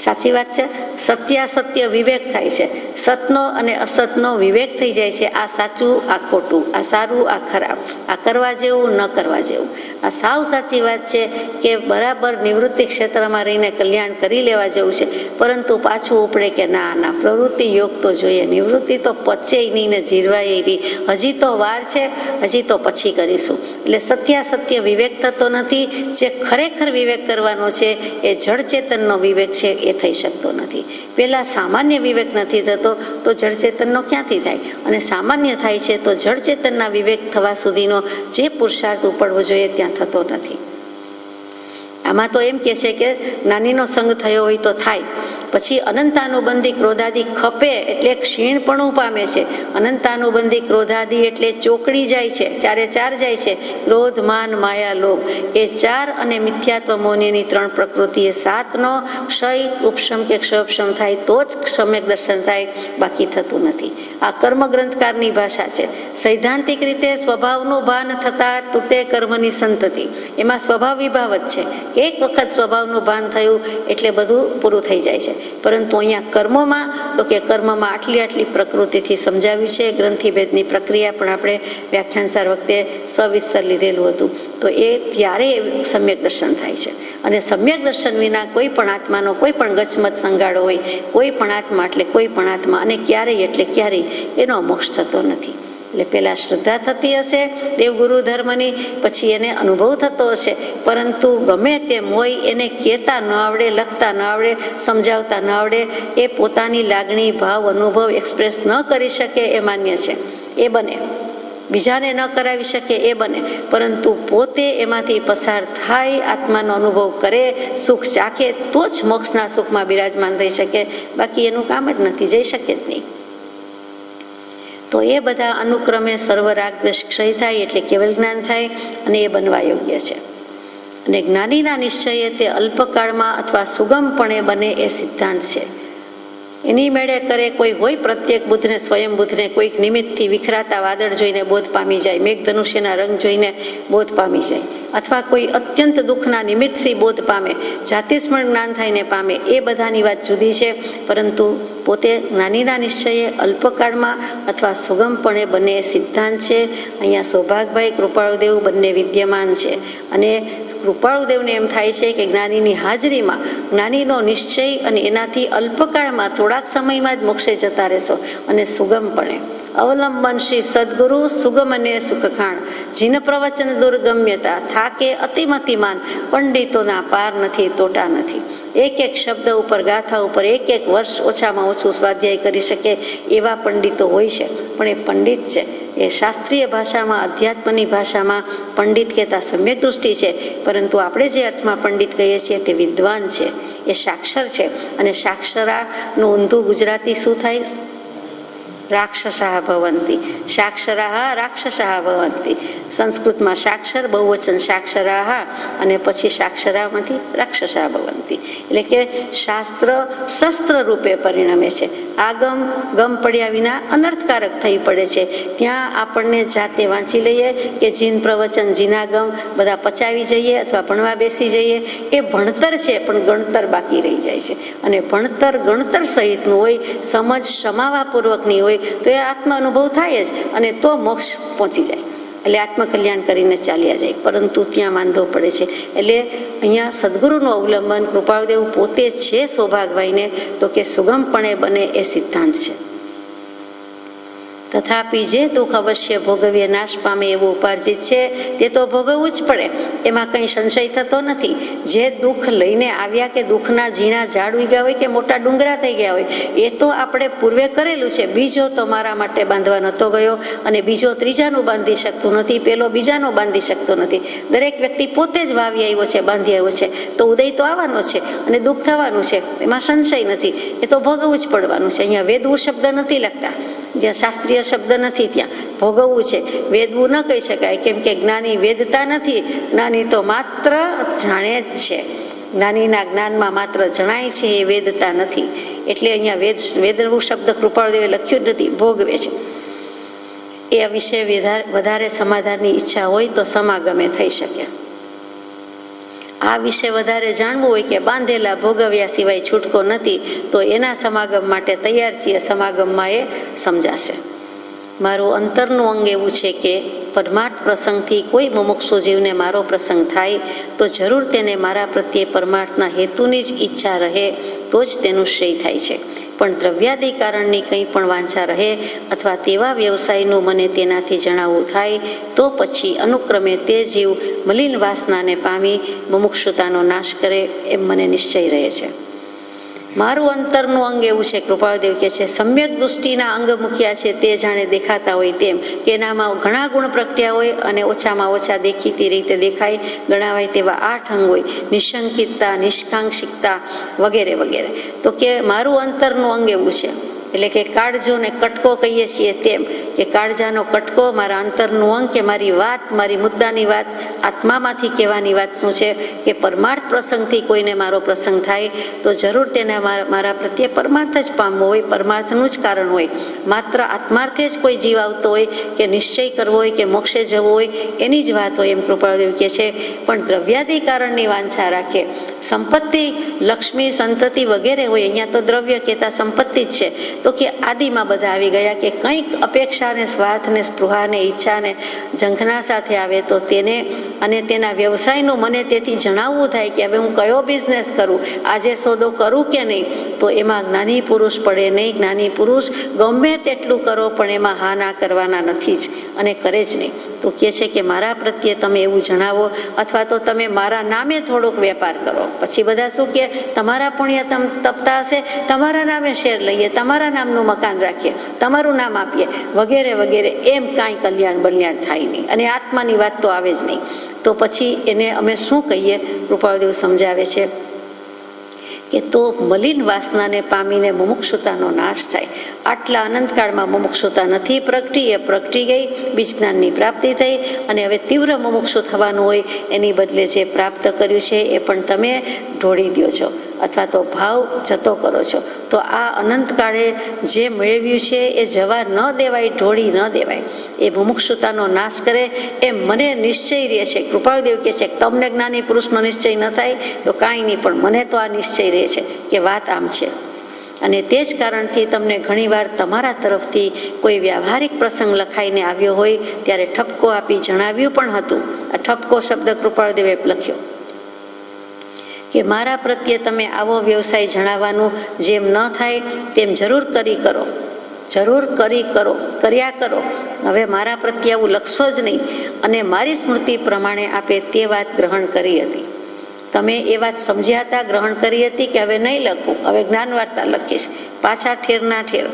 સાચી વાત છે. સત્યાસત્ય વિવેક થાય છે, સતનો અને અસતનો વિવેક થઈ જાય છે. આ સાચું, આ ખોટું, આ સારું, આ ખરાબ, આ કરવા જેવું, ન કરવા જેવું. આ સાવ સાચી વાત છે કે બરાબર નિવૃત્તિ ક્ષેત્રમાં રહીને કલ્યાણ કરી લેવા જેવું છે, પરંતુ પાછું ઉપડે કે ના, પ્રવૃત્તિ યોગ તો જોઈએ, નિવૃત્તિ તો પચે નહીં ને જીરવાય નહીં, હજી તો વાર છે, હજી તો પછી કરીશું. એટલે સત્યાસત્ય વિવેક થતો નથી. જે ખરેખર વિવેક કરવાનો છે એ જળ ચેતનનો વિવેક છે, એ થઈ શકતો નથી. પેલા સામાન્ય વિવેક નથી થતો તો જળ ચેતનનો ક્યાંથી થાય? અને સામાન્ય થાય છે તો જળ ચેતનના વિવેક થવા સુધીનો જે પુરુષાર્થ ઉપડવો જોઈએ ત્યાં થતો નથી. આમાં તો એમ કે છે કે જ્ઞાનીનો સંગ થયો હોય તો થાય, પછી અનંતાનુબંધી ક્રોધાદી ખપે એટલે ક્ષીણપણું પામે છે. અનંતાનુબંધી ક્રોધાદી એટલે ચોકડી જાય છે, ચારે ચાર જાય છે. ક્રોધ, માન, માયા, લોભ એ ચાર અને મિથ્યાત્વ મોહની 3 પ્રકૃતિ એ 7નો ક્ષય ઉપશમ કે ક્ષયોપશમ થાય તો જ સમ્યક દર્શન થાય, બાકી થતું નથી. આ કર્મ ગ્રંથકારની ભાષા છે. સૈદ્ધાંતિક રીતે સ્વભાવનું ભાન થતા તૂટે કર્મની સંતતિ. એમાં સ્વભાવ વિભાવ જ છે કે એક વખત સ્વભાવનું ભાન થયું એટલે બધું પૂરું થઈ જાય છે. પરંતુ અહીંયા કર્મોમાં તો કે કર્મમાં આટલી પ્રકૃતિથી સમજાવ્યું છે. ગ્રંથિભેદની પ્રક્રિયા પણ આપણે વ્યાખ્યાનસાર વખતે સવિસ્તર લીધેલું હતું. તો એ ત્યારે સમ્યક દર્શન થાય છે. અને સમ્યક દર્શન વિના કોઈ પણ આત્માનો કોઈ પણ ગચમત સંગાળો હોય, કોઈ પણ આત્મા એટલે કોઈ પણ આત્મા, અને ક્યારેય એટલે ક્યારેય એનો મોક્ષ થતો નથી. એટલે પહેલા શ્રદ્ધા થતી હશે દેવગુરુ ધર્મની, પછી એને અનુભવ થતો હશે, પરંતુ ગમે તેમ હોય એને કહેતા ન આવડે, લખતા ન આવડે, સમજાવતા ન આવડે, એ પોતાની લાગણી, ભાવ, અનુભવ એક્સપ્રેસ ન કરી શકે એ માન્ય છે, એ બને. બીજાને ન કરાવી શકે એ બને, પરંતુ પોતે એમાંથી પસાર થાય, આત્માનો અનુભવ કરે, સુખ ચાખે તો જ મોક્ષના સુખમાં બિરાજમાન થઈ શકે. બાકી એનું કામ જ નથી, જઈ શકે જ નહીં. તો એ બધા અનુક્રમે સર્વ રાગ દ્વેષ ક્ષય થાય એટલે કેવલ જ્ઞાન થાય, અને એ બનવા યોગ્ય છે. અને જ્ઞાનીના નિશ્ચયે તે અલ્પકાળમાં અથવા સુગમપણે બને એ સિદ્ધાંત છે. એની મેળે કરે કોઈ હોય પ્રત્યેક બુદ્ધને, સ્વયં બુદ્ધને કોઈક નિમિત્તથી વિખરાતા વાદળ જોઈને બોધ પામી જાય, મેઘધનુષ્યના રંગ જોઈને બોધ પામી જાય, અથવા કોઈ અત્યંત દુઃખના નિમિત્તથી બોધ પામે, જાતિસ્મરણ જ્ઞાન થઈને પામે, એ બધાની વાત જુદી છે. પરંતુ પોતે જ્ઞાનીના નિશ્ચયે અલ્પકાળમાં અથવા સુગમપણે બને સિદ્ધાંત છે. અહીંયા સૌભાગભાઈ, કૃપાળુદેવ બંને વિદ્યમાન છે. અને કૃપાળુદેવને એમ થાય છે કે જ્ઞાનીની હાજરીમાં જ્ઞાનીનો નિશ્ચય અને એનાથી અલ્પકાળમાં થોડાક સમયમાં જ મોક્ષે જતા રહેશો. અને સુગમપણે અવલંબન શ્રી સદગુરુ સુગમ અને સુખખાણ, જીન પ્રવચન દુર્ગમ્યતા, થાકે અતિમતિમાન, પંડિતોના પાર નથી, તોટા નથી. એક એક શબ્દ ઉપર, ગાથા ઉપર એક વર્ષ ઓછામાં ઓછું સ્વાધ્યાય કરી શકે એવા પંડિતો હોય છે. પણ એ પંડિત છે, એ શાસ્ત્રીય ભાષામાં, અધ્યાત્મની ભાષામાં પંડિત કહેતા સમ્યક દૃષ્ટિ છે. પરંતુ આપણે જે અર્થમાં પંડિત કહીએ છીએ તે વિદ્વાન છે, એ સાક્ષર છે. અને સાક્ષરાનું ઊંધું ગુજરાતી શું થાય? રાક્ષસાહ ભવંતી. સાક્ષરાહ રાક્ષસાહ ભવંતી. સંસ્કૃતમાં સાક્ષર બહુવચન સાક્ષરાહ, અને પછી સાક્ષરામાંથી રાક્ષસાહ ભવંતી. એટલે કે શાસ્ત્ર શસ્ત્ર રૂપે પરિણમે છે. આગમ ગમ પડ્યા વિના અનર્થકારક થઈ પડે છે. ત્યાં આપણને જાતે વાંચી લઈએ કે જીન પ્રવચન, જીનાગમ બધા પચાવી જઈએ અથવા ભણવા બેસી જઈએ, એ ભણતર છે, પણ ગણતર બાકી રહી જાય છે. અને ભણતર ગણતર સહિતનું હોય, સમજ સમાવાપૂર્વકની હોય, તો એ આત્મ અનુભવ થાય જ, અને તો મોક્ષ પહોંચી જાય. એટલે આત્મકલ્યાણ કરીને ચાલ્યા જાય. પરંતુ ત્યાં વાંધો પડે છે. એટલે અહીંયા સદગુરુનું અવલંબન કૃપાળુદેવ પોતે છે સૌભાગભાઈને, તો કે સુગમપણે બને એ સિદ્ધાંત છે. તથાપિ જે દુઃખ અવશ્ય ભોગવ્ય નાશ પામે એવું ઉપાર્જિત છે તે તો ભોગવવું જ પડે, એમાં કંઈ સંશય થતો નથી. જે દુઃખ લઈને આવ્યા, કે દુઃખના ઝીણા ઝાડ ઉગ્યા હોય કે મોટા ડુંગરા થઈ ગયા હોય, એ તો આપણે પૂર્વે કરેલું છે. બીજો તો મારા માટે બાંધવા નહોતો ગયો, અને બીજો ત્રીજાનું બાંધી શકતું નથી, પેલો બીજાનું બાંધી શકતો નથી. દરેક વ્યક્તિ પોતે જ વાવી આવ્યો છે, બાંધી આવ્યો છે. તો ઉદય તો આવવાનો છે અને દુઃખ થવાનું છે, એમાં સંશય નથી. એ તો ભોગવવું જ પડવાનું છે. અહીંયા વેદવું શબ્દ નથી લખતા, જ્યાં શાસ્ત્રીય શબ્દ નથી ત્યાં ભોગવવું છે. વેદવું ન કહી શકાય, કેમ કે જ્ઞાની વેદતા નથી. જ્ઞાની તો માત્ર જાણે જ છે. જ્ઞાનીના જ્ઞાનમાં માત્ર જણાય છે, એ વેદતા નથી. એટલે અહીંયા વેદવું શબ્દ કૃપાળુદેવે લખ્યું જ નથી, ભોગવે છે. એ વિશે વધારે સમાધાનની ઈચ્છા હોય તો સમાગમે થઈ શકે. આ વિશે વધારે જાણવું હોય કે બાંધેલા ભોગવ્યા સિવાય છૂટકો નથી, તો એના સમાગમ માટે તૈયાર છીએ. સમાગમમાં એ સમજાશે. મારું અંતરનું અંગ એવું છે કે પરમાર્થ પ્રસંગથી કોઈ મુમુક્ષુ જીવને મારો પ્રસંગ થાય તો જરૂર તેને મારા પ્રત્યે પરમાર્થના હેતુની જ ઈચ્છા રહે તો જ તેનું શ્રેય થાય છે. પણ દ્રવ્યાદિ કારણની કંઈ પણ વાંચા રહે અથવા તેવા વ્યવસાયનું મને તેનાથી જણાવવું થાય તો પછી અનુક્રમે તે જીવ મલિન વાસનાને પામી મુમુક્ષુતાનો નાશ કરે એમ મને નિશ્ચય રહે છે. મારું અંતરનું અંગ એવું છે, કૃપાળુદેવ કહે છે, સમ્યક દૃષ્ટિના અંગ મૂક્યા છે તે જાણે દેખાતા હોય તેમ, કે એનામાં ઘણા ગુણ પ્રગટ્યા હોય અને ઓછામાં ઓછા દેખીતી રીતે દેખાય ગણાવાય તેવા 8 અંગ હોય, નિશંકિતતા, નિષ્કાંક્ષિકતા વગેરે વગેરે. તો કે મારું અંતરનું અંગ એવું છે, એટલે કે કાળજો ને કટકો કહીએ છીએ તેમ, કે કાળજાનો કટકો મારા અંતરનું અંગ, કે મારી વાત, મારી મુદ્દાની વાત, આત્મામાંથી કહેવાની વાત શું છે કે પરમાર્થ પ્રસંગથી કોઈને મારો પ્રસંગ થાય તો જરૂર તેને મારા પ્રત્યે પરમાર્થ જ પામવો હોય, પરમાર્થનું જ કારણ હોય. માત્ર આત્માર્થે જ કોઈ જીવ આવતો હોય કે નિશ્ચય કરવો હોય કે મોક્ષે જવું હોય એની જ વાત હોય, એમ કૃપાળુદેવ કહે છે. પણ દ્રવ્યાદિ કારણની વાંછા રાખે, સંપત્તિ, લક્ષ્મી, સંતતિ વગેરે હોય, અહીંયા તો દ્રવ્ય કહેતા સંપત્તિ જ છે, તો કે આદિમાં બધા આવી ગયા, કે કંઈક અપેક્ષા ને સ્વાર્થ ને સ્પૃહા ને ઈચ્છા ને ઝંખના સાથે આવે તો તેને અને તેના વ્યવસાયનું મને તેથી જણાવવું થાય કે હવે હું કયો બિઝનેસ કરું, આજે સોદો કરું કે નહીં, તો એમાં જ્ઞાની પુરુષ પડે નહીં. જ્ઞાની પુરુષ ગમે તેટલું કરો પણ એમાં હા ના કરવાના નથી જ, અને કરે જ નહીં. તો કહે છે કે મારા પ્રત્યે તમે એવું જણાવો, અથવા તો તમે મારા નામે થોડોક વેપાર કરો. પછી બધા શું કે તમારા પુણ્ય તપતા હશે, તમારા નામે શેર લઈએ, તમારા નામનું મકાન રાખીએ, તમારું નામ આપીએ વગેરે વગેરે. એમ કાંઈ કલ્યાણ બલ્યાણ થાય નહીં, અને આત્માની વાત તો આવે જ નહીં. તો પછી એને અમે શું કહીએ? કૃપાળુદેવ સમજાવે છે કે તો મલિન વાસનાને પામીને મુમુક્ષુતાનો નાશ થાય. આટલા અનંતકાળમાં મુમુક્ષુતા નથી પ્રગટી, એ પ્રગટી ગઈ, બીજ જ્ઞાનની પ્રાપ્તિ થઈ, અને હવે તીવ્ર મુમુક્ષુ થવાનું હોય એની બદલે જે પ્રાપ્ત કર્યું છે એ પણ તમે ઢોળી દો છો, અથવા તો ભાવ જતો કરો છો. તો આ અનંતકાળે જે મેળવ્યું છે એ જવા ન દેવાય, ઢોળી ન દેવાય. એ મુમુક્ષુતાનો નાશ કરે એમ મને નિશ્ચય રહે છે. કૃપાળુદેવ કહે છે તમને જ્ઞાની પુરુષનો નિશ્ચય ન થાય તો કાંઈ નહીં, પણ મને તો આ નિશ્ચય રહે છે કે વાત આમ છે. અને તે જ કારણથી તમને ઘણીવાર તમારા તરફથી કોઈ વ્યવહારિક પ્રસંગ લખાઈને આવ્યો હોય ત્યારે ઠપકો આપી જણાવ્યું પણ હતું. આ ઠપકો શબ્દ કૃપાળુદેવે લખ્યો કે મારા પ્રત્યે તમે આવો વ્યવસાય જણાવવાનું જેમ ન થાય તેમ જરૂર કરો, જરૂર કર્યા કરો. હવે મારા પ્રત્યે આવું લખશો જ નહીં. અને મારી સ્મૃતિ પ્રમાણે આપે તે વાત ગ્રહણ કરી હતી. તમે એ વાત સમજ્યા હતા, ગ્રહણ કરી હતી કે હવે નહીં લખું, હવે જ્ઞાન વાર્તા લખીશ, પાછા ઠેરના ઠેર.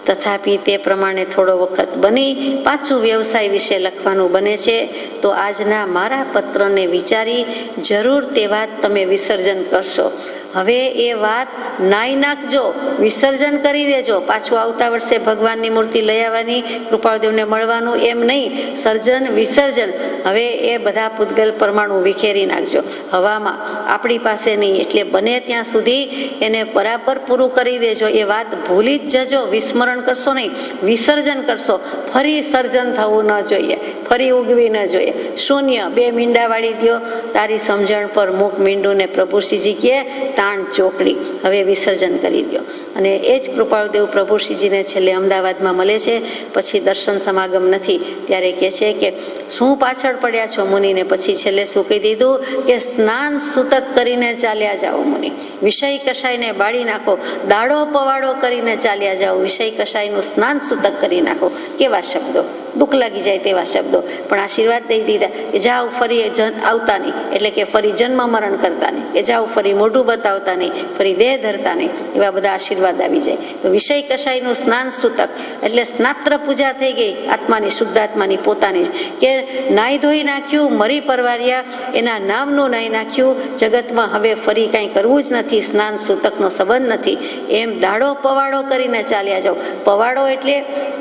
તથાપિ તે પ્રમાણે થોડો વખત બની પાછું વ્યવસાય વિશે લખવાનું બને છે. તો આજના મારા પત્રને વિચારી જરૂર તે વાત તમે વિસર્જન કરશો. હવે એ વાત નાઈ નાખજો, વિસર્જન કરી દેજો. પાછું આવતા વર્ષે ભગવાનની મૂર્તિ લઈ આવવાની, કૃપાળુદેવને મળવાનું, એમ નહીં. સર્જન વિસર્જન, હવે એ બધા પૂતગલ પરમાણુ વિખેરી નાખજો હવામાં, આપણી પાસે નહીં. એટલે બને ત્યાં સુધી એને બરાબર પૂરું કરી દેજો. એ વાત ભૂલી જ જજો, વિસ્મરણ કરશો નહીં, વિસર્જન કરશો. ફરી સર્જન થવું ન જોઈએ, ફરી ઉગવી ન જોઈએ. શૂન્ય, 2 મીંડા વાળી દો તારી સમજણ પર મુખ મીંડું ને પ્રભુશ્રીજી કહે તાણ ચોકડી. હવે વિસર્જન કરી દો. અને એ જ કૃપાળુદેવ પ્રભુશ્રીજીને છેલ્લે અમદાવાદમાં મળે છે, પછી દર્શન સમાગમ નથી ત્યારે કહે છે કે શું પાછળ પડ્યા છો મુનિને? પછી છેલ્લે શું કહી દીધું કે સ્નાન સૂતક કરીને ચાલ્યા જાઓ મુનિ, વિષય કશાયને બાળી નાખો, દાડો પવાડો કરીને ચાલ્યા જાઓ, વિષય કશાયનું સ્નાન સૂતક કરી નાખો. કેવા શબ્દો, દુઃખ લાગી જાય તેવા શબ્દો, પણ આશીર્વાદ દઈ દીધા કે જાઓ ફરી આવતા નહીં, એટલે કે ફરી જન્મ મરણ કરતા નહીં, કે જાઓ ફરી મોઢું બતાવતા નહીં, ફરી દેહ ધરતા નહીં. એવા બધા આશીર્વાદ આવી જાય. તો વિષય કશાયનું સ્નાન સૂતક એટલે સ્નાત્ર પૂજા થઈ ગઈ આત્માની, શુદ્ધ આત્માની પોતાની, કે નાહી ધોઈ નાખ્યું, મરી પરવાર્યા, એના નામનું નાહી નાખ્યું. જગતમાં હવે ફરી કાંઈ કરવું જ નથી, સ્નાન સૂતકનો સંબંધ નથી. એમ દાડો પવાડો કરીને ચાલ્યા જાઓ. પવાડો એટલે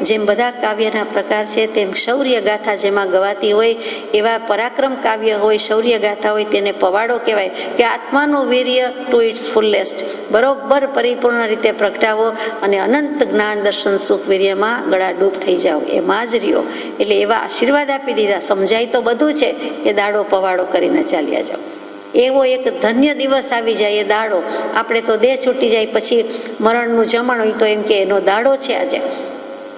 જેમ બધા કાવ્યના પ્રકાર છે તેમ શૌર્ય ગાથા જેમાં ગવાતી હોય એવા પરાક્રમ કાવ્ય હોય, શૌર્ય ગાથા હોય, તેને પવાડો કહેવાય. કે આત્માનું વીર્ય ટુ ઇટ્સ ફુલેસ્ટ બરોબર પરિપૂર્ણ રીતે પ્રગટાવો અને અનંત જ્ઞાન દર્શન સુખ વીર્યમાં ગળા ડૂબ થઈ જાઓ, એમાં જ રહ્યો. એટલે એવા આશીર્વાદ આપી દીધા. સમજાય તો બધું છે કે દાડો પવાડો કરીને ચાલ્યા જાઓ. એવો એક ધન્ય દિવસ આવી જાય એ દાડો. આપણે તો દેહ છૂટી જાય પછી મરણનું જમણ હોય તો એમ કે એનો દાડો છે આજે.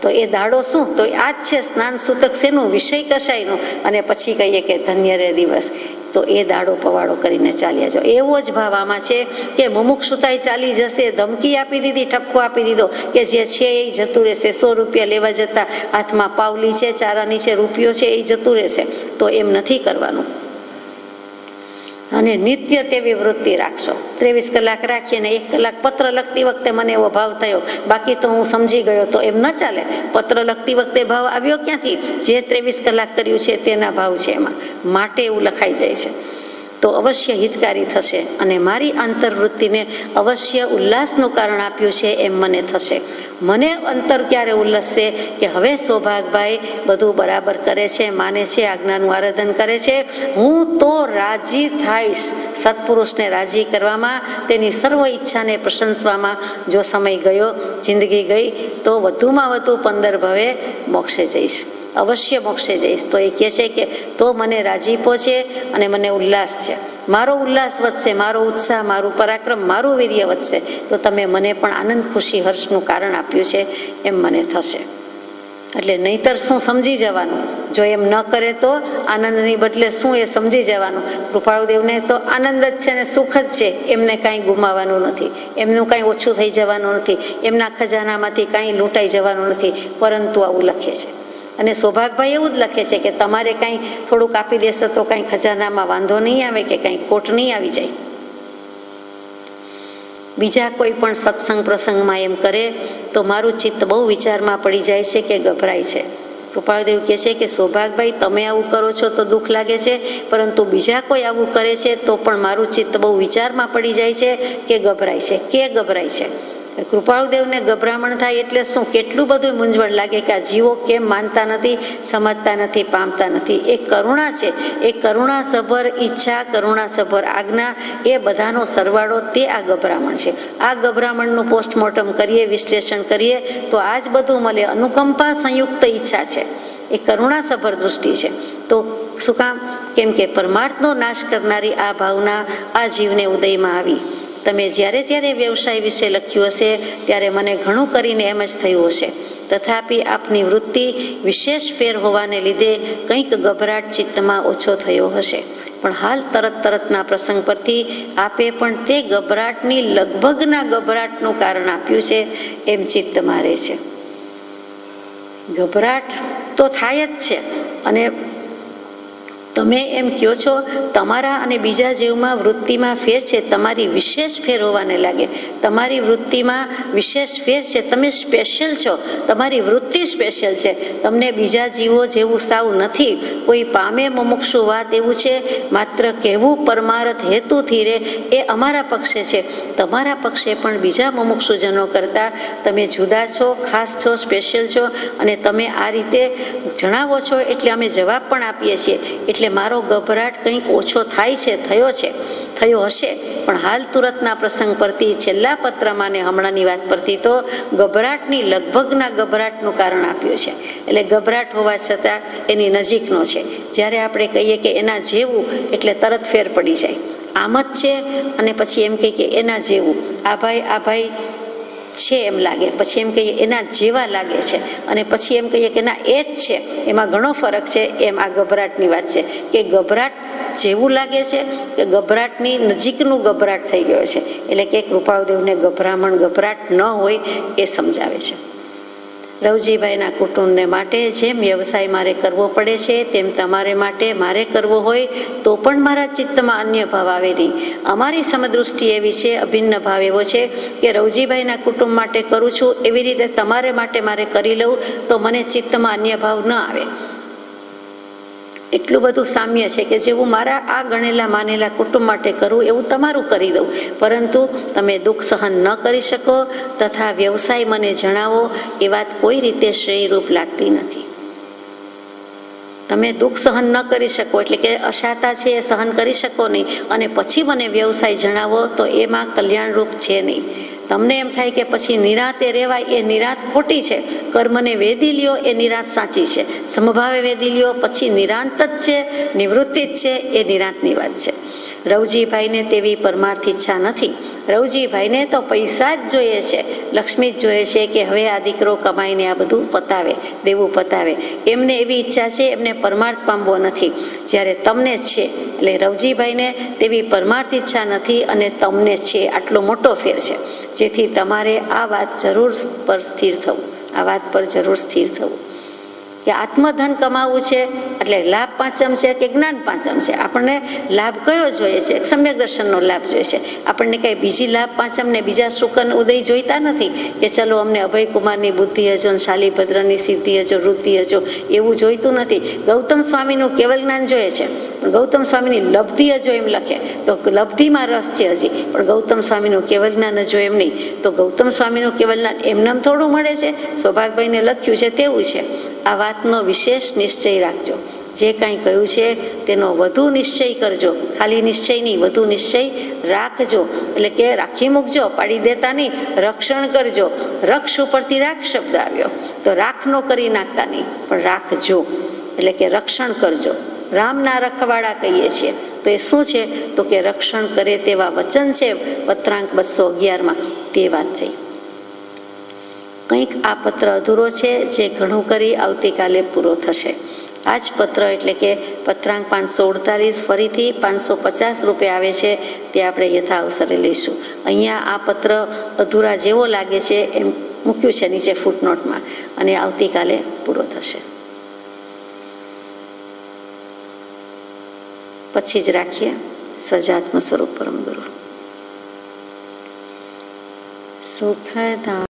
તો એ દાડો શું? તો આ જ છે સ્નાન સૂતક શેનું? વિષય કશાયનું. અને પછી કહીએ કે ધન્ય રે દિવસ. તો એ દાડો પવાડો કરીને ચાલ્યા જાઓ. એવો જ ભાવ આમાં છે કે મુમુક્ષુતાય ચાલી જશે. ધમકી આપી દીધી, ઠપકો આપી દીધો કે જે છે એ જતું રહેશે. 100 રૂપિયા લેવા જતા હાથમાં પાવલી છે, ચારાની છે, રૂપિયો છે, એ જતું રહેશે. તો એમ નથી કરવાનું. અને નિત્ય તેવી વૃત્તિ રાખશો. 23 કલાક રાખીને 1 કલાક પત્ર લખતી વખતે મને એવો ભાવ થયો, બાકી તો હું સમજી ગયો, તો એમ ન ચાલે. પત્ર લખતી વખતે ભાવ આવ્યો ક્યાંથી? જે 23 કલાક કર્યું છે તેના ભાવ છે એમાં, માટે એવું લખાઈ જાય છે. તો અવશ્ય હિતકારી થશે અને મારી આંતરવૃત્તિને અવશ્ય ઉલ્લાસનું કારણ આપ્યું છે એમ મને થશે. મને અંતર ક્યારે ઉલ્લસશે કે હવે સૌભાગભાઈ બધું બરાબર કરે છે, માને છે, આજ્ઞાનું આરાધન કરે છે, હું તો રાજી થઈશ. સત્પુરુષને રાજી કરવામાં, તેની સર્વ ઈચ્છાને પ્રશંસવામાં જો સમય ગયો, જિંદગી ગઈ, તો વધુમાં વધુ 15 ભવે મોક્ષે જઈશ, અવશ્ય મોક્ષે જઈશ. તો એ કહે છે કે તો મને રાજીપો છે અને મને ઉલ્લાસ છે, મારો ઉલ્લાસ વધશે, મારો ઉત્સાહ, મારું પરાક્રમ, મારું વીર્ય વધશે. તો તમે મને પણ આનંદ, ખુશી, હર્ષનું કારણ આપ્યું છે એમ મને થશે. એટલે નહીતર શું સમજી જવાનું? જો એમ ન કરે તો આનંદની બદલે શું એ સમજી જવાનું? કૃપાળુદેવને તો આનંદ જ છે ને સુખ જ છે, એમને કાંઈ ગુમાવાનું નથી, એમનું કાંઈ ઓછું થઈ જવાનું નથી, એમના ખજાનામાંથી કાંઈ લૂંટાઈ જવાનું નથી. પરંતુ આવું લખે છે. અને સૌભાગભાઈ એવું જ લખે છે કે તમારે કાંઈ થોડુંક આપી દેશો તો કાંઈ ખજાનામાં વાંધો નહીં આવે કે કાંઈ ખોટ નહીં આવી જાય. બીજા કોઈ પણ સત્સંગ પ્રસંગમાં એમ કરે તો મારું ચિત્ત બહુ વિચારમાં પડી જાય છે કે ગભરાય છે. કૃપાળદેવ કહે છે કે સૌભાગભાઈ તમે આવું કરો છો તો દુઃખ લાગે છે, પરંતુ બીજા કોઈ આવું કરે છે તો પણ મારું ચિત્ત બહુ વિચારમાં પડી જાય છે કે ગભરાય છે. કે ગભરાય છે? કૃપાળુદેવને ગભરામણ થાય એટલે શું? કેટલું બધું મૂંઝવણ લાગે કે આ જીવો કેમ માનતા નથી, સમજતા નથી, પામતા નથી. એ કરુણા છે, એ કરુણાસભર ઈચ્છા, કરુણાસભર આજ્ઞા, એ બધાનો સરવાળો તે આ ગભરામણ છે. આ ગભરામણનું પોસ્ટમોર્ટમ કરીએ, વિશ્લેષણ કરીએ તો આ જ બધું મળે. અનુકંપા સંયુક્ત ઈચ્છા છે, એ કરુણાસભર દૃષ્ટિ છે. તો શું કામ? કેમ કે પરમાર્થનો નાશ કરનારી આ ભાવના આ જીવને ઉદયમાં આવી. તમે જ્યારે જ્યારે વ્યવસાય વિશે લખ્યું હશે ત્યારે મને ઘણું કરીને એમ જ થયું હશે. તથાપિ આપની વૃત્તિ વિશેષ ફેર હોવાને લીધે કંઈક ગભરાટ ચિત્તમાં ઓછો થયો હશે. પણ હાલ તરતના પ્રસંગ પરથી આપે પણ તે ગભરાટની લગભગના ગભરાટનું કારણ આપ્યું છે એમ ચિત્ત મારે છે. ગભરાટ તો થાય જ છે. અને તમે એમ કહો છો તમારા અને બીજા જીવમાં વૃત્તિમાં ફેર છે, તમારી વિશેષ ફેર હોવાને લાગે. તમારી વૃત્તિમાં વિશેષ ફેર છે, તમે સ્પેશિયલ છો, તમારી વૃત્તિ સ્પેશિયલ છે. તમને બીજા જીવો જેવું સાવ નથી. કોઈ પામે મુમુક્ષુ વાત એવું છે, માત્ર કહેવું પરમાર્થ હેતુથી રે એ અમારા પક્ષે છે. તમારા પક્ષે પણ બીજા મુમુક્ષુજનો કરતા તમે જુદા છો, ખાસ છો, સ્પેશિયલ છો. અને તમે આ રીતે જણાવો છો એટલે અમે જવાબ પણ આપીએ છીએ. એટલે મારો ગભરાટ કંઈક ઓછો થાય છે, થયો હશે. પણ હાલ તુરતના પ્રસંગ પરથી, છેલ્લા પત્રમાં ને હમણાંની વાત પરથી તો ગભરાટની લગભગના ગભરાટનું કારણ આપ્યું છે. એટલે ગભરાટ હોવા છતાં એની નજીકનો છે. જ્યારે આપણે કહીએ કે એના જેવું એટલે તરત ફેર પડી જાય. આમ જ છે અને પછી એમ કહીએ કે એના જેવું, આ ભાઈ છે એમ લાગે, પછી એમ કહીએ એના જેવા લાગે છે, અને પછી એમ કહીએ કે ના એ જ છે. એમાં ઘણો ફરક છે. એમ આ ગભરાટની વાત છે કે ગભરાટ જેવું લાગે છે કે ગભરાટની નજીકનું ગભરાટ થઈ ગયો છે. એટલે કે કૃપાળુદેવને ગભરાટ ન હોય એ સમજાવે છે. રવજીભાઈના કુટુંબને માટે જેમ વ્યવસાય મારે કરવો પડે છે તેમ તમારે માટે મારે કરવો હોય તો પણ મારા ચિત્તમાં અન્ય ભાવ આવે નહીં. અમારી સમદૃષ્ટિ એવી છે, અભિન્ન ભાવ એવો છે કે રવજીભાઈના કુટુંબ માટે કરું છું એવી રીતે તમારે માટે મારે કરી લઉં તો મને ચિત્તમાં અન્ય ભાવ ન આવે. એટલું બધું સામ્ય છે કે જેવું મારા આ ગણેલા માનેલા કુટુંબ માટે કરું એવું તમારું કરી દઉં. પરંતુ તમે દુઃખ સહન ન કરી શકો તથા વ્યવસાય મને જણાવો એ વાત કોઈ રીતે શ્રેયરૂપ લાગતી નથી. તમે દુઃખ સહન ન કરી શકો એટલે કે અશાતા છે એ સહન કરી શકો નહીં, અને પછી મને વ્યવસાય જણાવો તો એમાં કલ્યાણરૂપ છે નહીં. તમને એમ થાય કે પછી નિરાતે રહેવાય, એ નિરાત ખોટી છે. કર્મને વેદી લ્યો એ નિરાત સાચી છે. સમભાવે વેદી લ્યો પછી નિરાંત જ છે, નિવૃત્તિ જ છે, એ નિરાંતની વાત છે. રવજીભાઈને તેવી પરમાર્થ ઈચ્છા નથી. રવજીભાઈને તો પૈસા જ જોઈએ છે, લક્ષ્મી જ જોઈએ છે કે હવે આ દીકરો કમાઈને આ બધું પતાવે, દેવું પતાવે. એમને એવી ઈચ્છા છે, એમને પરમાર્થ પામવો નથી. જ્યારે તમને છે એટલે રવજીભાઈને તેવી પરમાર્થ ઈચ્છા નથી અને તમને છે. આટલો મોટો ફેર છે. જેથી તમારે આ વાત જરૂર પર સ્થિર થવું, આ વાત પર જરૂર સ્થિર થવું. કે આત્મધન કમાવવું છે એટલે લાભ પાંચમ છે કે જ્ઞાન પાંચમ છે, આપણને લાભ કયો જોઈએ છે? સમ્યક દર્શનનો લાભ જોઈએ છે. આપણને કઈ બીજી લાભ પાંચમ ને બીજા શુકન ઉદય જોઈતા નથી કે ચલો અમને અભયકુમારની બુદ્ધિ હજો, શાલીભદ્રની સિદ્ધિ હજો, વૃત્તિ હજો, એવું જોઈતું નથી. ગૌતમ સ્વામીનું કેવલ જ્ઞાન જોઈએ છે, પણ ગૌતમ સ્વામીની લબ્ધિ હજો એમ લખે તો લબ્ધિમાં રસ છે હજી, પણ ગૌતમ સ્વામીનું કેવલ જ્ઞાન હજો એમ નહીં. તો ગૌતમ સ્વામીનું કેવલ જ્ઞાન એમનેમ થોડું મળે છે, સૌભાગભાઈને લખ્યું છે તેવું છે. આ વાતનો વિશેષ નિશ્ચય રાખજો. જે કાંઈ કહ્યું છે તેનો વધુ નિશ્ચય કરજો, ખાલી નિશ્ચય નહીં, વધુ નિશ્ચય રાખજો. એટલે કે રાખી મૂકજો, પાડી દેતા નહીં, રક્ષણ કરજો. રક્ષ ઉપરથી રાખ શબ્દ આવ્યો, તો રાખ નો કરી નાખતા નહીં, પણ રાખજો એટલે કે રક્ષણ કરજો. રામના રખવાડા કહીએ છીએ તો એ શું છે? તો કે રક્ષણ કરે તેવા વચન છે પત્રાંક 211માં, તે વાત થઈ. કંઈક આ પત્ર અધૂરો છે, જે ઘણું કરી આવતીકાલે પૂરો થશે. આ જ પત્ર એટલે કે પત્રાંક 548 ફરીથી 550 રૂપિયા આવે છે, તે આપણે યથા અવસરે લઈશું. અહીંયા આ પત્ર અધૂરા જેવો લાગે છે એમ મૂક્યું છે નીચે ફૂટનોટમાં, અને આવતીકાલે પૂરો થશે. પછી જ રાખીએ. સજાત્મ સ્વરૂપ પરમ ગુરુ સુખદા